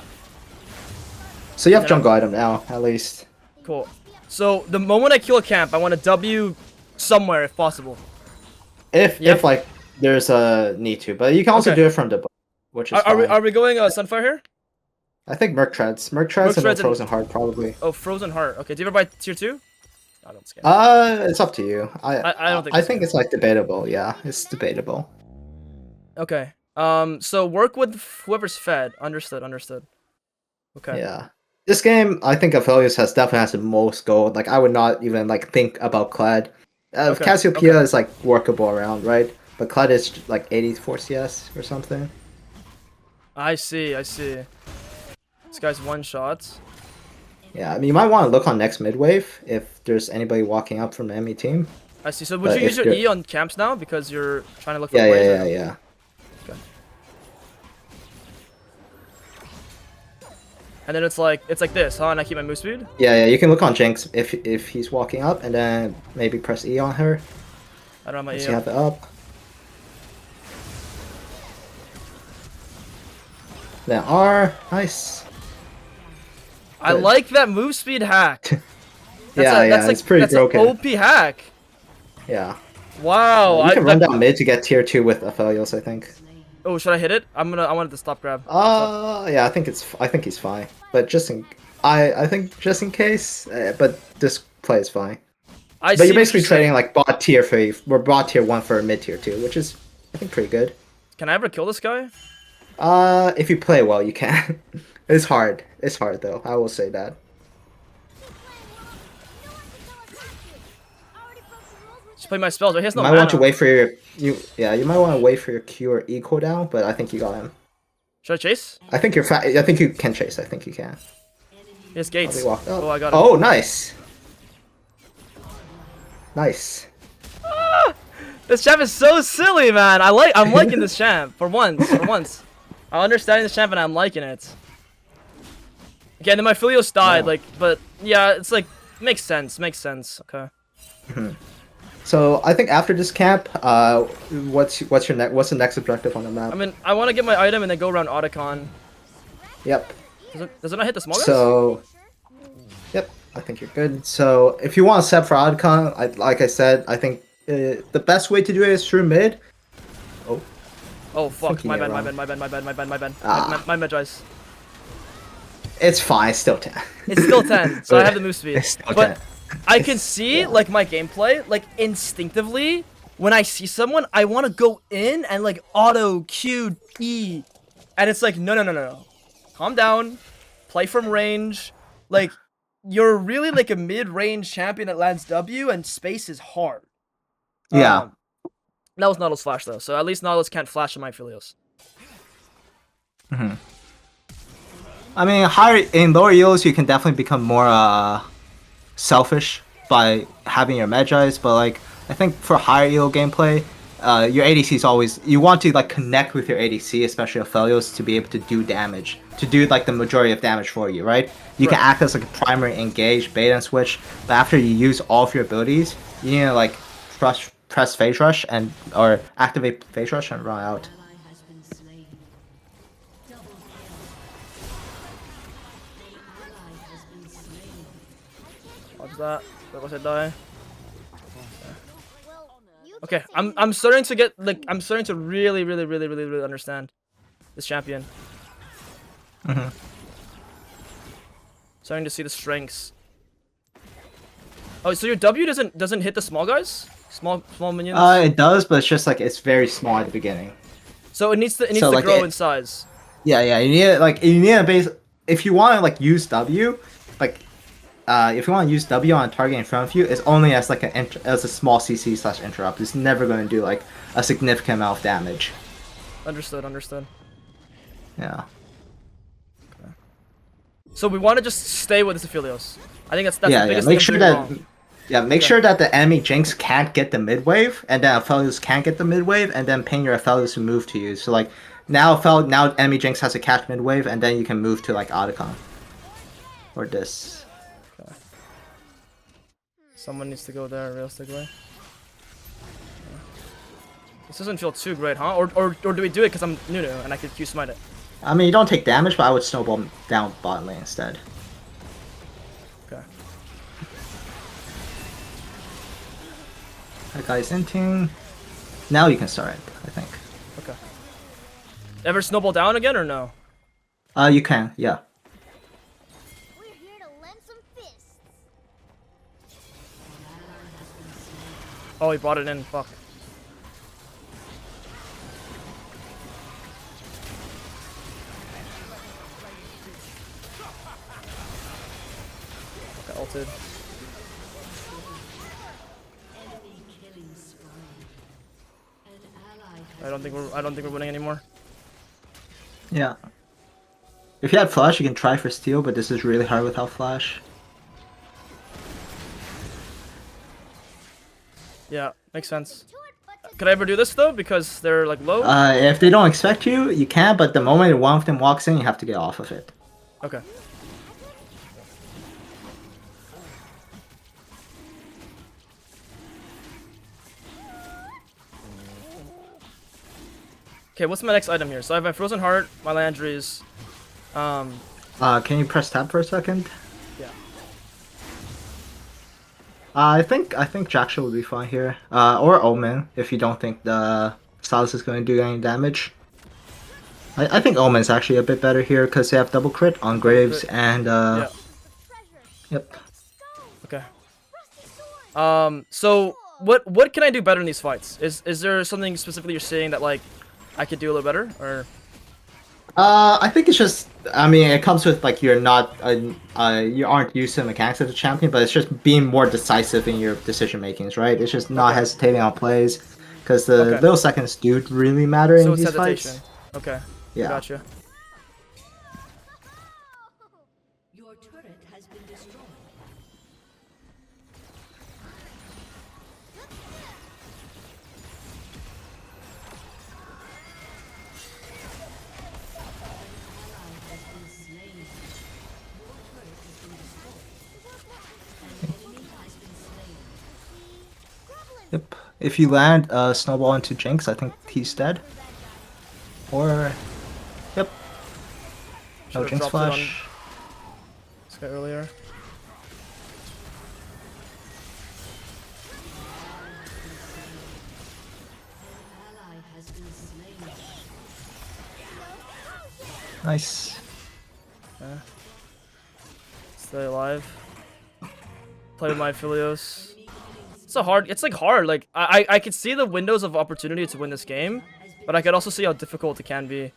B: So you have jungle item now, at least.
A: Cool. So the moment I kill a camp, I want to W somewhere if possible.
B: If like there's a need to, but you can also do it from the book, which is
A: are we going Sunfire here?
B: I think Merc Treads and then Frozen Heart probably.
A: Oh, Frozen Heart. Okay, do you ever buy tier 2? I don't scare.
B: It's up to you.
A: I don't think.
B: I think it's like debatable. Yeah, it's debatable.
A: Okay. So work with whoever's fed. Understood. Okay.
B: Yeah. This game, I think Aphelios definitely has the most gold. Like I would not even like think about Kled. Cassiopeia is like workable around, right? But Kled is like 84 CS or something.
A: I see. This guy's one shot.
B: Yeah, I mean you might want to look on next mid wave if there's anybody walking up from the enemy team.
A: I see. So would you use your E on camps now because you're trying to look for
B: Yeah.
A: Okay. And then it's like this, huh? And I keep my move speed?
B: Yeah, you can look on Jinx if he's walking up and then maybe press E on her.
A: I don't have my E.
B: You have it up. Then R, nice.
A: I like that move speed hack.
B: It's pretty broken.
A: That's an OP hack.
B: Yeah.
A: Wow.
B: You can run down mid to get tier 2 with Aphelios, I think.
A: Oh, should I hit it? I wanted to stop grab.
B: Yeah, I think he's fine. But I think just in case, but this play is fine. But you're basically trading like bot tier 3 or bot tier 1 for mid tier 2, which is I think pretty good.
A: Can I ever kill this guy?
B: If you play well, you can. It's hard. It's hard though. I will say that.
A: Just play my spells. Right? He has no
B: You might
A: mana.
B: want to wait for you might want to wait for your Q or E cooldown, but I think you got him.
A: Should I chase?
B: I think I think you can chase. I think you can.
A: He has gates.
B: Oh,
A: I got him.
B: Oh, nice. Nice.
A: This champ is so silly, man. I'm liking this champ for once. I'm understanding this champ and I'm liking it. Okay, and then my Philios died,
B: Wow.
A: but yeah, it's like makes sense. Okay.
B: So I think after this camp, what's the next objective on the map?
A: I mean, I want to get my item and then go around Otacon.
B: Yep.
A: Does it not hit the small guys?
B: So, yep, I think you're good. So if you want to set for Oddcon, like I said, I think the best way to do it is through mid. Oh,
A: Oh fuck!
B: thinking
A: My
B: it
A: bad.
B: Ah.
A: My bad, guys.
B: It's fine, it's still 10.
A: It's still 10, so I have the move speed.
B: It's still
A: But
B: 10.
A: I can see like my gameplay, like instinctively, when I see someone, I want to go in and like auto Q E, and it's like no. Calm down, play from range. Like you're really like a mid-range champion that lands W, and space is hard.
B: Yeah.
A: That was Nautilus flash though, so at least Nautilus can't flash in my Philios.
B: I mean, in lower elo, you can definitely become more selfish by having your Magi's, but like I think for higher elo gameplay, your ADC is always you want to like connect with your ADC, especially Aphelios, to be able to do damage, to do like the majority of damage for you, right? You can act as like a primary engage, bait and switch, but after you use all of your abilities, you need to like press phase rush or activate phase rush and run out.
A: Watch that. Wait, I die? Okay, I'm starting to get like I'm starting to really understand this champion. Starting to see the strengths. Oh, so your W doesn't hit the small guys? Small minions?
B: It does, but it's just like it's very small at the beginning.
A: So it needs to
B: like,
A: grow in size.
B: Yeah, you need a base if you want to like use W, like if you want to use W on a target in front of you, it's only as like as a small CC/interrupt. It's never going to do like a significant amount of damage.
A: Understood.
B: Yeah.
A: Okay. So we want to just stay with this Aphelios. I think that's the biggest
B: make
A: thing
B: sure
A: I'm
B: that
A: doing wrong.
B: make sure that the enemy Jinx can't get the mid wave, and then Aphelios can't get the mid wave, and then ping your Aphelios to move to you. So like now enemy Jinx has to catch mid wave, and then you can move to like Otacon or this.
A: Okay. Someone needs to go there realistically. This doesn't feel too great, huh? Or do we do it because I'm Nunu and I could Q smite it?
B: I mean, you don't take damage, but I would snowball down bot lane instead.
A: Okay.
B: That guy's inting. Now you can start it, I think.
A: Okay. Ever snowball down again or no?
B: You can, yeah.
C: We're here to lend some fists.
A: Oh, he brought it in. Fuck. Okay, ulted. I don't think we're winning anymore.
B: Yeah. If you had flash, you can try for steal, but this is really hard without flash.
A: Yeah, makes sense. Could I ever do this though? Because they're like low?
B: If they don't expect you, you can, but the moment one of them walks in, you have to get off of it.
A: Okay. Okay, what's my next item here? So I have my Frozen Heart, my Landry's.
B: Can you press tab for a second?
A: Yeah.
B: I think Jacksha would be fine here. Or Omen, if you don't think the Stylus is going to do any damage. I think Omen's actually a bit better here because they have double crit on Graves and
A: Yeah.
B: Yep.
A: Okay. So what can I do better in these fights? Is there something specifically you're saying that like I could do a little better or?
B: I think it's just. I mean, it comes with like you're not. You aren't used to the mechanics of the champion, but it's just being more decisive in your decision makings, right? It's just not hesitating on plays, because the little seconds do really matter in these fights.
A: Okay.
B: Yeah.
A: Gotcha.
D: Your turret has been destroyed.
B: If you land a snowball into Jinx, I think he's dead. Or, yep, no
A: Should've
B: Jinx
A: dropped it on
B: flash.
A: this guy earlier.
B: Nice.
A: Stay alive. Play with my Philios. It's like hard. Like I could see the windows of opportunity to win this game, but I could also see how difficult it can be.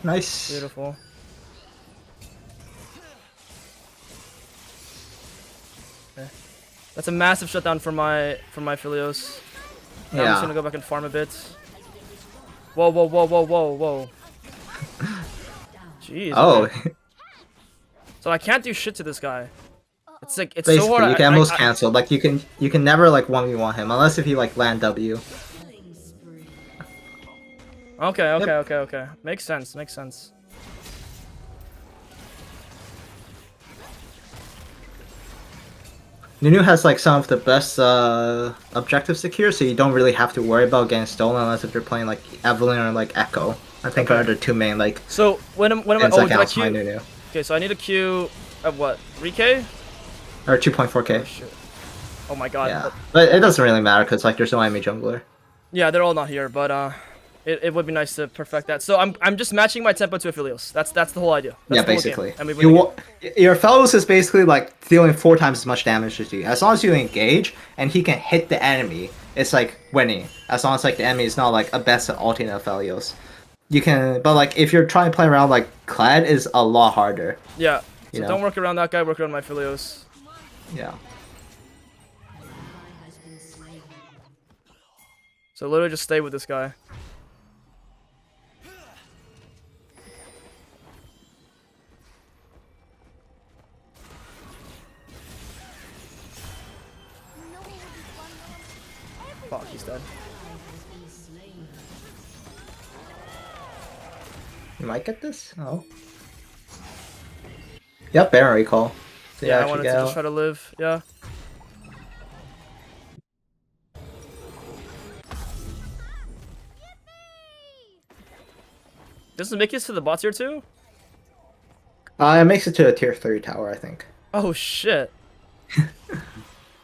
B: Nice.
A: Beautiful. Okay. That's a massive shutdown for my Philios. Now I'm just gonna go back and farm a bit. Whoa, whoa, whoa, whoa, whoa, whoa. Jeez.
B: Oh,
A: Okay. So I can't do shit to this guy. It's like it's
B: basically
A: so hard.
B: you can almost cancel. Like you can never like 1v1 him unless if you like land W.
A: Okay, okay,
B: Yep.
A: okay, okay. Makes sense. Makes sense.
B: Nunu has like some of the best objectives secure, so you don't really have to worry about getting stolen unless if you're playing like Evelyn or like Echo. I think
A: Okay.
B: are the two main like
A: So when am I?
B: ends
A: Oh,
B: that
A: did I
B: counts my
A: queue?
B: Nunu.
A: Okay, so I need a queue of what? 3K?
B: Or 2.4k.
A: Oh shit. Oh my god.
B: Yeah, but it doesn't really matter because like there's no enemy jungler.
A: Yeah, they're all not here, but it would be nice to perfect that. So I'm just matching my tempo to a Philios. That's the whole idea. That's
B: Yeah,
A: the whole game,
B: basically.
A: and we win the game.
B: Your fellows is basically like dealing 4 times as much damage as you. As long as you engage and he can hit the enemy, it's like winning. As long as like the enemy is not like a best at ulting of Felios. You can, but like if you're trying to play around like Clad is a lot harder.
A: Yeah. So
B: You know?
A: don't work around that guy. Work around my Philios.
B: Yeah.
A: So literally just stay with this guy. Fuck, he's dead.
B: You might get this? Oh. Yep, Baron recall. So
A: Yeah, I
B: actually
A: wanted
B: get
A: to
B: out.
A: just try to live. Yeah. Does it make it to the bot tier too?
B: It makes it to a tier 3 tower, I think.
A: Oh shit.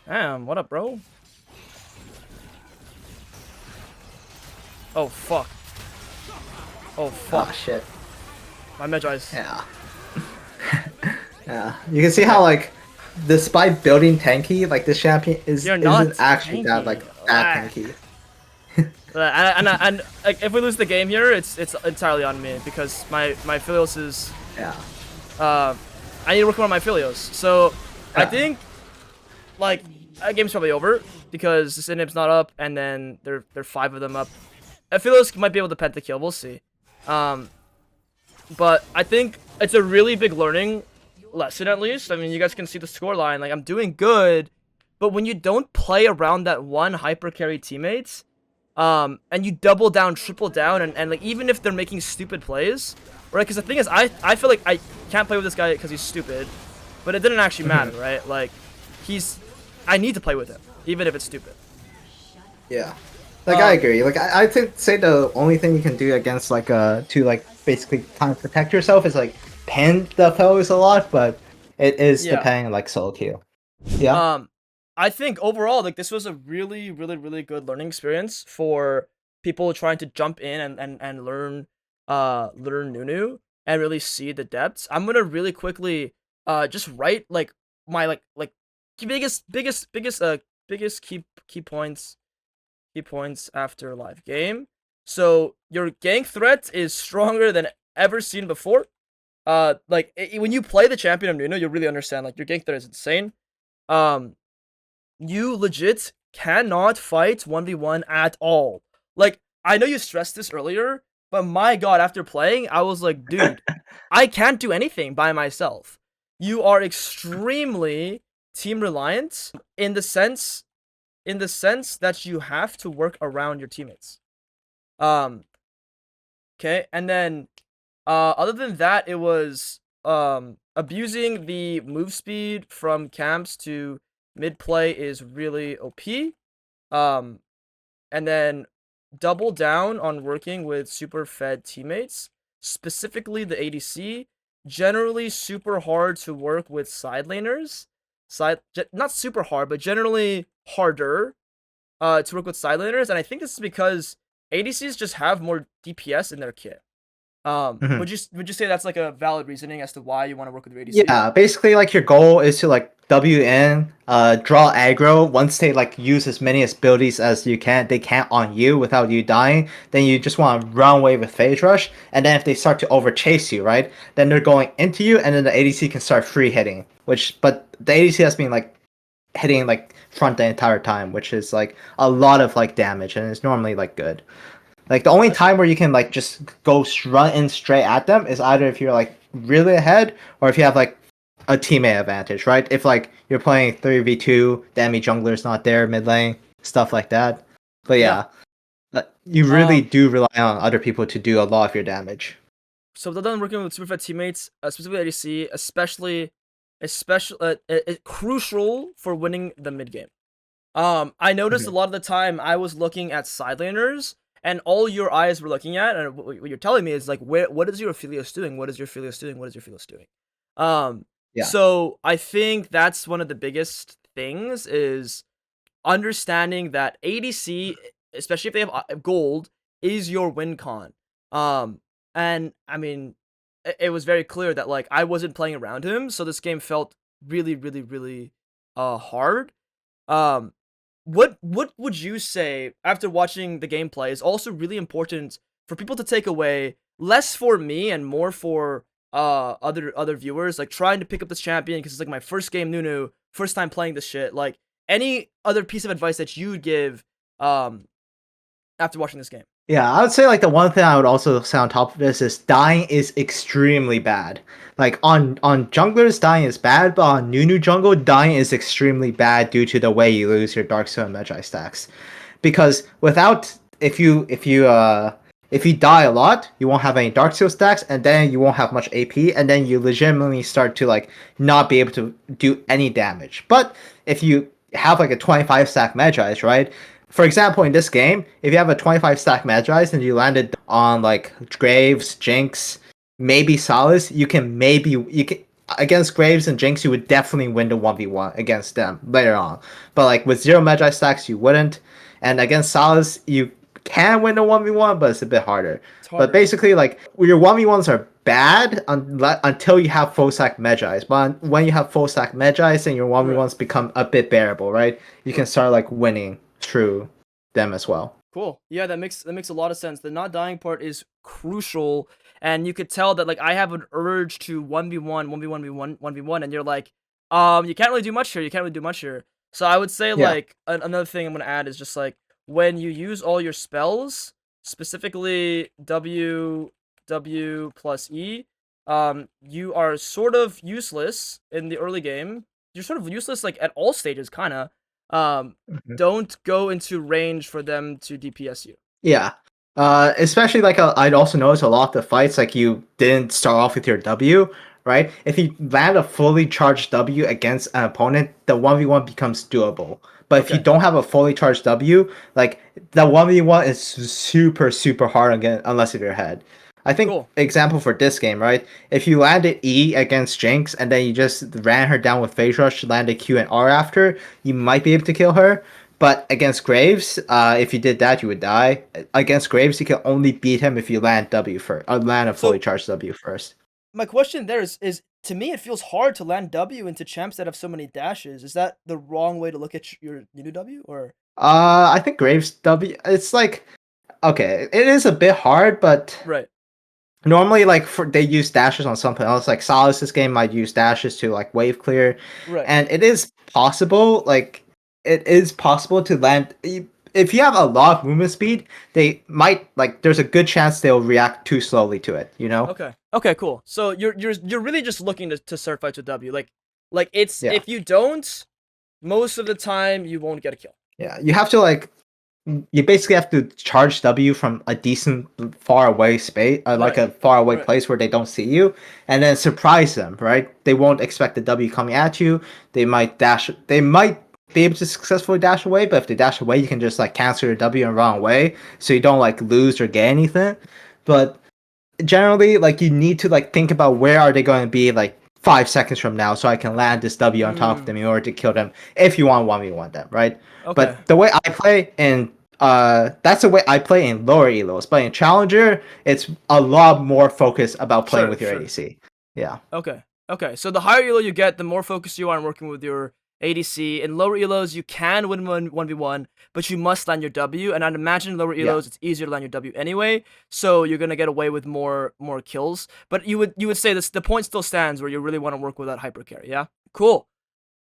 A: Damn, what up, bro? Oh fuck. Oh fuck.
B: Ah, shit.
A: My Magi's.
B: Yeah. Yeah. You can see how like despite building tanky, like this champion isn't actually that like that
A: Ah.
B: tanky.
A: And like, if we lose the game here, it's entirely on me because my Philios is
B: Yeah.
A: I need to work on my Philios. So I
B: Yeah.
A: think like that game's probably over because this inhib's not up, and then there are 5 of them up. Philios might be able to pentakill. We'll see. But I think it's a really big learning lesson, at least. I mean, you guys can see the scoreline. Like, I'm doing good, but when you don't play around that one hyper carry teammates, and you double down, triple down, and like even if they're making stupid plays, right? Because the thing is, I feel like I can't play with this guy because he's stupid, but it didn't actually matter, right? Like, I need to play with him, even if it's stupid.
B: Yeah. Like I agree. Like I would say the only thing you can do against like to like basically kind of protect yourself is like pin the foes a lot, but it is
A: Yeah.
B: depending on like solo queue. Yeah.
A: I think overall, like this was a really, really, really good learning experience for people trying to jump in and learn Nunu and really see the depths. I'm gonna really quickly just write like my like biggest key points after live game. So your gank threat is stronger than ever seen before. Like when you play the champion of Nunu, you'll really understand like your gank threat is insane. You legit cannot fight 1v1 at all. Like, I know you stressed this earlier, but my god, after playing, I was like, dude, I can't do anything by myself. You are extremely team reliant in the sense that you have to work around your teammates. Okay, and then other than that, it was a abusing the move speed from camps to mid play is really OP. Um, and then double down on working with super fed teammates, specifically the ADC. Generally super hard to work with side laners. Not super hard, but generally harder to work with side laners, and I think this is because ADCs just have more DPS in their kit.
B: Mhm.
A: Would you say that's like a valid reasoning as to why you want to work with your ADC?
B: Yeah, basically like your goal is to like W in, draw aggro. Once they like use as many abilities as they can't on you without you dying. Then you just want to run away with phase rush, and then if they start to over chase you, right? Then they're going into you, and then the ADC can start free hitting. But the ADC has been like hitting like front the entire time, which is like a lot of like damage, and it's normally like good. Like the only
A: I see.
B: time where you can like just go run in straight at them is either if you're like really ahead or if you have like a teammate advantage, right? If like you're playing 3v2, the enemy jungler's not there mid lane, stuff like that. But
A: Yeah.
B: yeah, you really
A: Um.
B: do rely on other people to do a lot of your damage.
A: So well done working with super fed teammates, specifically ADC, crucial for winning the mid game. I noticed a
B: Mhm.
A: lot of the time I was looking at side laners, and all your eyes were looking at, and what you're telling me is like, what is your Aphelios doing? What is your Aphelios doing? What is your Aphelios doing? Um,
B: Yeah.
A: so I think that's one of the biggest things is understanding that ADC, especially if they have gold, is your win con. And I mean, it was very clear that like I wasn't playing around him, so this game felt really, really, really hard. Um, what would you say after watching the gameplay is also really important for people to take away, less for me and more for other viewers, like trying to pick up this champion because it's like my first game Nunu, first time playing this shit. Like any other piece of advice that you would give um after watching this game?
B: Yeah, I would say like the one thing I would also say on top of this is dying is extremely bad. Like on junglers, dying is bad, but on Nunu jungle, dying is extremely bad due to the way you lose your Dark Soul and Magi stacks. Because without if you die a lot, you won't have any Dark Seal stacks, and then you won't have much AP, and then you legitimately start to like not be able to do any damage. But if you have like a 25 stack Magi's, right? For example, in this game, if you have a 25 stack Magi's and you landed on like Graves, Jinx, maybe Solace, you can against Graves and Jinx, you would definitely win the 1v1 against them later on. But like with zero Magi stacks, you wouldn't. And against Solace, you can win the 1v1, but it's a bit harder.
A: It's
B: But
A: harder.
B: basically, like your 1v1s are bad until you have full stack Magi's. But when you have full stack Magi's, then your
A: Right.
B: 1v1s become a bit bearable, right? You can
A: Right.
B: start like winning through them as well.
A: Cool. Yeah, that makes a lot of sense. The not dying part is crucial, and you could tell that like I have an urge to 1v1, 1v1, 1v1, and you're like, you can't really do much here. You can't really do much here. So I would say
B: Yeah.
A: like another thing I'm gonna add is just like when you use all your spells, specifically W plus E, you are sort of useless in the early game. You're sort of useless like at all stages, kinda. Um,
B: Mhm.
A: don't go into range for them to DPS you.
B: Yeah. Especially like I'd also notice a lot of the fights like you didn't start off with your W, right? If you land a fully charged W against an opponent, the 1v1 becomes doable. But if you
A: Okay,
B: don't have a fully charged W, like the 1v1 is super hard again unless if you're ahead. I think
A: cool.
B: example for this game, right? If you landed E against Jinx and then you just ran her down with phase rush, landed Q and R after, you might be able to kill her. But against Graves, if you did that, you would die. Against Graves, you can only beat him if you land W first, or land a fully
A: So
B: charged W first.
A: my question there is to me it feels hard to land W into champs that have so many dashes. Is that the wrong way to look at your new W or
B: I think Graves W. It's like okay, it is a bit hard, but
A: right?
B: normally like they use dashes on something else. Like Solace's game might use dashes to like wave clear,
A: Right.
B: and it is possible. Like it is possible to land. If you have a lot of movement speed, they might like. There's a good chance they'll react too slowly to it. You know?
A: Okay. Okay. Cool. So you're really just looking to start fights with W. Like it's
B: Yeah.
A: if you don't, most of the time you won't get a kill.
B: Yeah, you have to like you basically have to charge W from a decent far away space, like
A: Right.
B: a far away
A: Right.
B: place where they don't see you, and then surprise them. Right? They won't expect the W coming at you. They might dash. They might be able to successfully dash away, but if they dash away, you can just like cancel your W and run away, so you don't like lose or get anything. But generally, like you need to like think about where are they going to be like 5 seconds from now, so I can land this W on top of them in order to kill them if you want 1v1 them, right?
A: Okay.
B: But the way I play in that's the way I play in lower elos, but in challenger it's a lot more focused about playing
A: Sure.
B: with your
A: Sure.
B: ADC. Yeah.
A: Okay. Okay. So the higher elo you get, the more focused you are on working with your ADC. In lower elos, you can win 1v1, but you must land your W. And I'd imagine in lower
B: Yeah.
A: elos, it's easier to land your W anyway. So you're gonna get away with more kills. But you would say this the point still stands where you really want to work with that hyper carry. Yeah. Cool.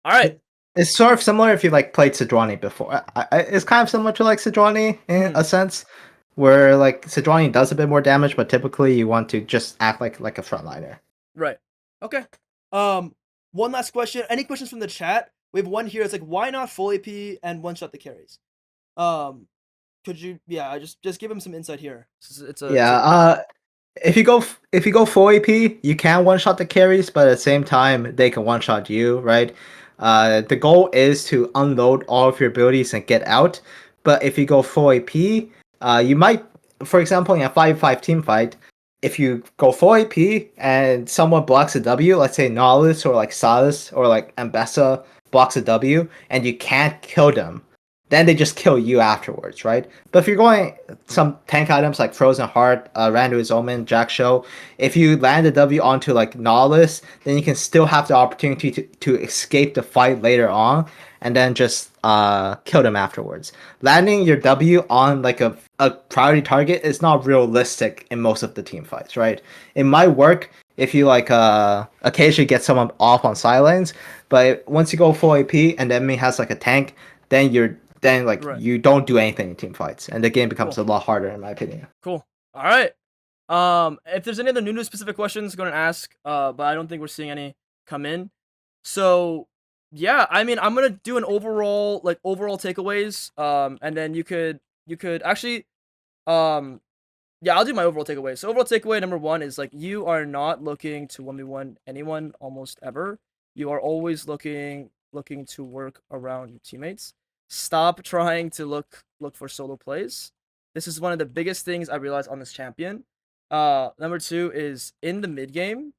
A: All right.
B: It's sort of similar if you like played Sejuani before. It's kind of similar to like Sejuani in a sense, where like Sejuani does a bit more damage, but typically you want to just act like a frontliner.
A: Right. Okay. One last question. Any questions from the chat? We have one here. It's like, why not full AP and one shot the carries? Um, could you? Yeah, just give him some insight here.
B: Yeah. If you go full AP, you can one shot the carries, but at the same time they can one shot you, right? The goal is to unload all of your abilities and get out. But if you go full AP, you might, for example, in a 5v5 team fight, if you go full AP and someone blocks a W, let's say Nihilus or like Salas or like Ambessa blocks a W, and you can't kill them, then they just kill you afterwards, right? But if you're going some tank items like Frozen Heart, Randuin's Omen, Jack Show, if you land a W onto like Nihilus, then you can still have the opportunity to escape the fight later on and then just kill them afterwards. Landing your W on like a priority target is not realistic in most of the team fights, right? It might work if you like occasionally get someone off on sidelines, but once you go full AP and the enemy has like a tank, then
A: Right.
B: you don't do anything in team fights, and the game becomes
A: Cool.
B: a lot harder in my opinion.
A: Cool. All right. If there's any other Nunu specific questions, go and ask. But I don't think we're seeing any come in. So yeah, I mean, I'm gonna do an overall takeaways. And then you could actually yeah, I'll do my overall takeaway. So overall takeaway number one is like you are not looking to 1v1 anyone almost ever. You are always looking to work around your teammates. Stop trying to look for solo plays. This is one of the biggest things I realized on this champion. Number two is in the mid game,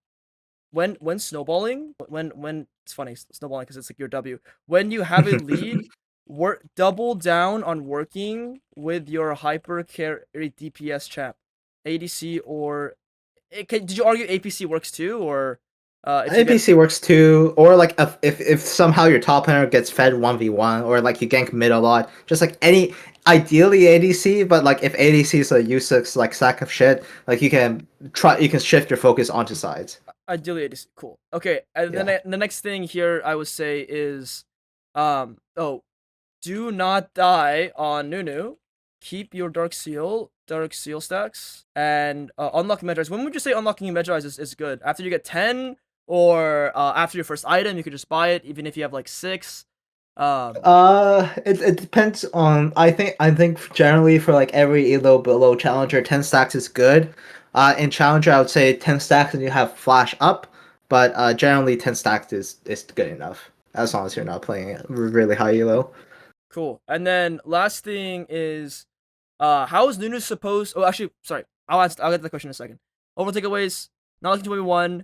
A: when snowballing, when it's funny snowballing because it's like your W. When you have a lead, work double down on working with your hyper carry DPS champ, ADC or did you argue APC works too, or if you get
B: APC works too, or like if somehow your top laner gets fed 1v1, or like you gank mid a lot, just like any ideally ADC, but like if ADC is a useless like sack of shit, like you can shift your focus onto sides.
A: ideally ADC, cool. Okay, and then
B: Yeah.
A: the next thing here I would say is, oh, do not die on Nunu. Keep your Dark Seal stacks, and unlocking Medjars. When would you say unlocking Medjars is good? After you get 10, or after your first item, you could just buy it, even if you have like 6.
B: It depends on. I think generally for like every elo below challenger, 10 stacks is good. In challenger, I would say 10 stacks and you have flash up, but generally 10 stacks is good enough as long as you're not playing it really high elo.
A: Cool. And then last thing is, how is Nunu supposed? Oh, actually, sorry. I'll get to the question in a second. Overall takeaways: not looking to 1v1.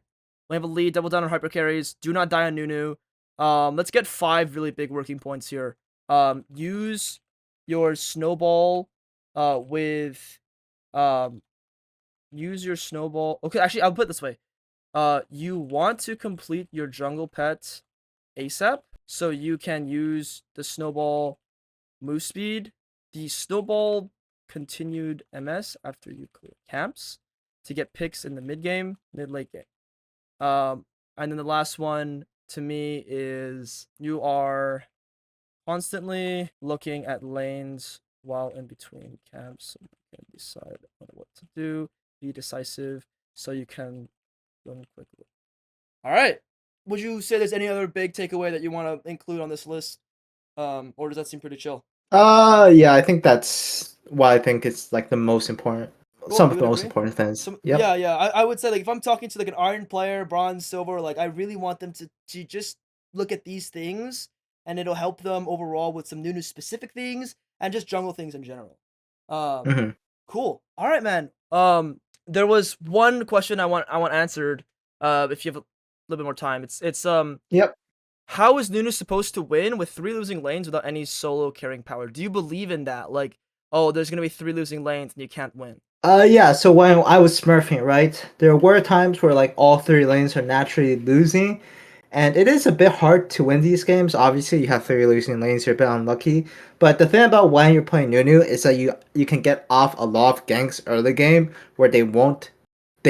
A: We have a lead. Double down on hyper carries. Do not die on Nunu. Let's get 5 really big working points here. Use your snowball. With use your snowball. Okay, actually, I'll put it this way. You want to complete your jungle pet ASAP, so you can use the snowball move speed, the snowball continued MS after you clear camps to get picks in the mid game, mid late game. And then the last one to me is you are constantly looking at lanes while in between camps, so you can decide on what to do. Be decisive, so you can run quickly. All right. Would you say there's any other big takeaway that you want to include on this list? Or does that seem pretty chill?
B: Yeah, I think that's why I think it's like the most important,
A: Cool,
B: some
A: you
B: of
A: would
B: the most
A: agree?
B: important things.
A: So
B: Yep.
A: yeah, I would say like if I'm talking to like an iron player, bronze, silver, like I really want them to just look at these things and it'll help them overall with some Nunu specific things and just jungle things in general. Um,
B: Hmm.
A: cool. All right, man. There was one question I want answered. If you have a little bit more time, it's
B: Yep.
A: how is Nunu supposed to win with three losing lanes without any solo carrying power? Do you believe in that? Like, oh, there's gonna be three losing lanes and you can't win.
B: Yeah, so when I was smurfing, right, there were times where like all three lanes are naturally losing, and it is a bit hard to win these games. Obviously, you have three losing lanes, you're a bit unlucky. But the thing about when you're playing Nunu is that you can get off a lot of ganks early game where they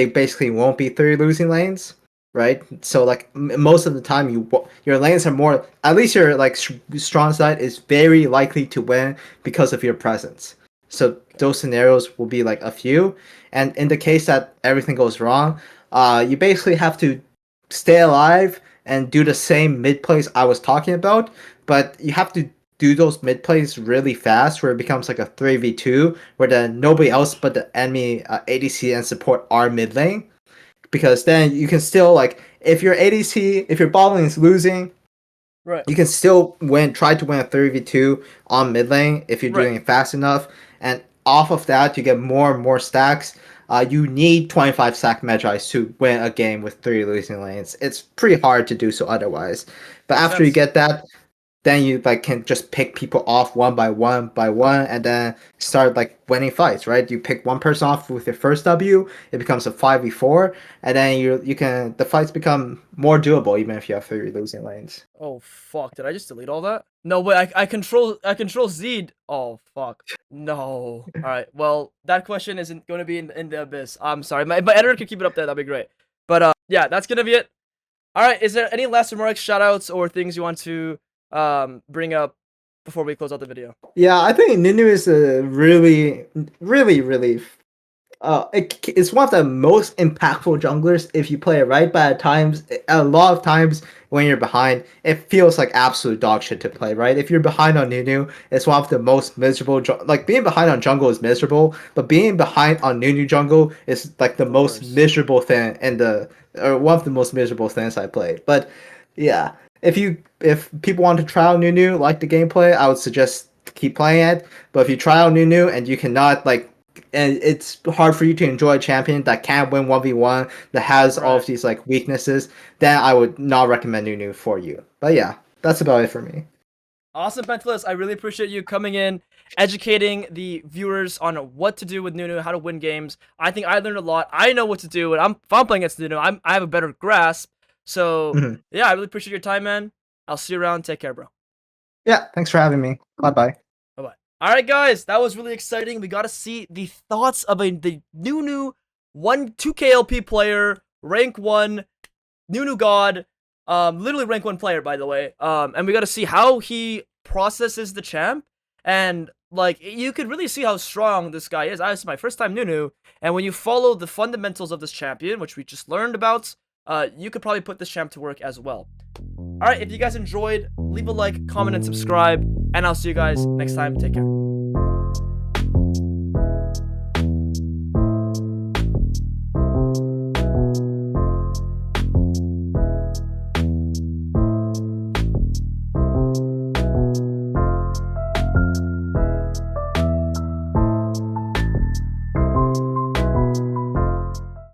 B: basically won't be three losing lanes, right? So like most of the time, your lanes are more, at least your like strong side is very likely to win because of your presence. So
A: Okay.
B: those scenarios will be like a few, and in the case that everything goes wrong, you basically have to stay alive and do the same mid plays I was talking about, but you have to do those mid plays really fast where it becomes like a 3v2 where then nobody else but the enemy ADC and support are mid lane, because then you can still like if your bot lane is losing,
A: Right.
B: you can still try to win a 3v2 on mid lane if you're
A: Right.
B: doing it fast enough, and off of that you get more and more stacks. You need 25 stack Magi's to win a game with three losing lanes. It's pretty hard to do so otherwise. But
A: Makes
B: after you
A: sense.
B: get that, then you like can just pick people off one by one, and then start like winning fights, right? You pick one person off with your first W, it becomes a 5v4, and then you can the fights become more doable even if you have three losing lanes.
A: Oh fuck! Did I just delete all that? No, wait. I control Z. Oh fuck. No. All right. Well, that question isn't going to be in the abyss. I'm sorry. My editor could keep it up there. That'd be great. But yeah, that's gonna be it. All right. Is there any last remarks, shoutouts, or things you want to bring up before we close out the video?
B: Yeah, I think Ninu is a really it's one of the most impactful junglers if you play it right. But at times, a lot of times when you're behind, it feels like absolute dog shit to play. Right? If you're behind on Nunu, it's one of the most miserable. Like being behind on jungle is miserable, but being behind on Nunu jungle is like the
A: The
B: most
A: worst.
B: miserable thing in the or one of the most miserable things I played. But yeah, if people want to try out Nunu, like the gameplay, I would suggest keep playing it. But if you try out Nunu and you cannot like, and it's hard for you to enjoy a champion that can't win 1v1, that has all
A: Right.
B: of these like weaknesses, then I would not recommend Nunu for you. But yeah, that's about it for me.
A: Awesome, Pentalist. I really appreciate you coming in, educating the viewers on what to do with Nunu, how to win games. I think I learned a lot. I know what to do, and if I'm playing against Nunu, I have a better grasp. So
B: Mhm.
A: yeah, I really appreciate your time, man. I'll see you around. Take care, bro.
B: Yeah, thanks for having me. Bye bye.
A: Bye bye. All right, guys, that was really exciting. We got to see the thoughts of the Nunu 2KLP player, rank 1, Nunu God, literally rank 1 player, by the way. And we got to see how he processes the champ. And like, you could really see how strong this guy is. This is my first time Nunu, and when you follow the fundamentals of this champion, which we just learned about, you could probably put this champ to work as well. All right, if you guys enjoyed, leave a like, comment, and subscribe, and I'll see you guys next time. Take care.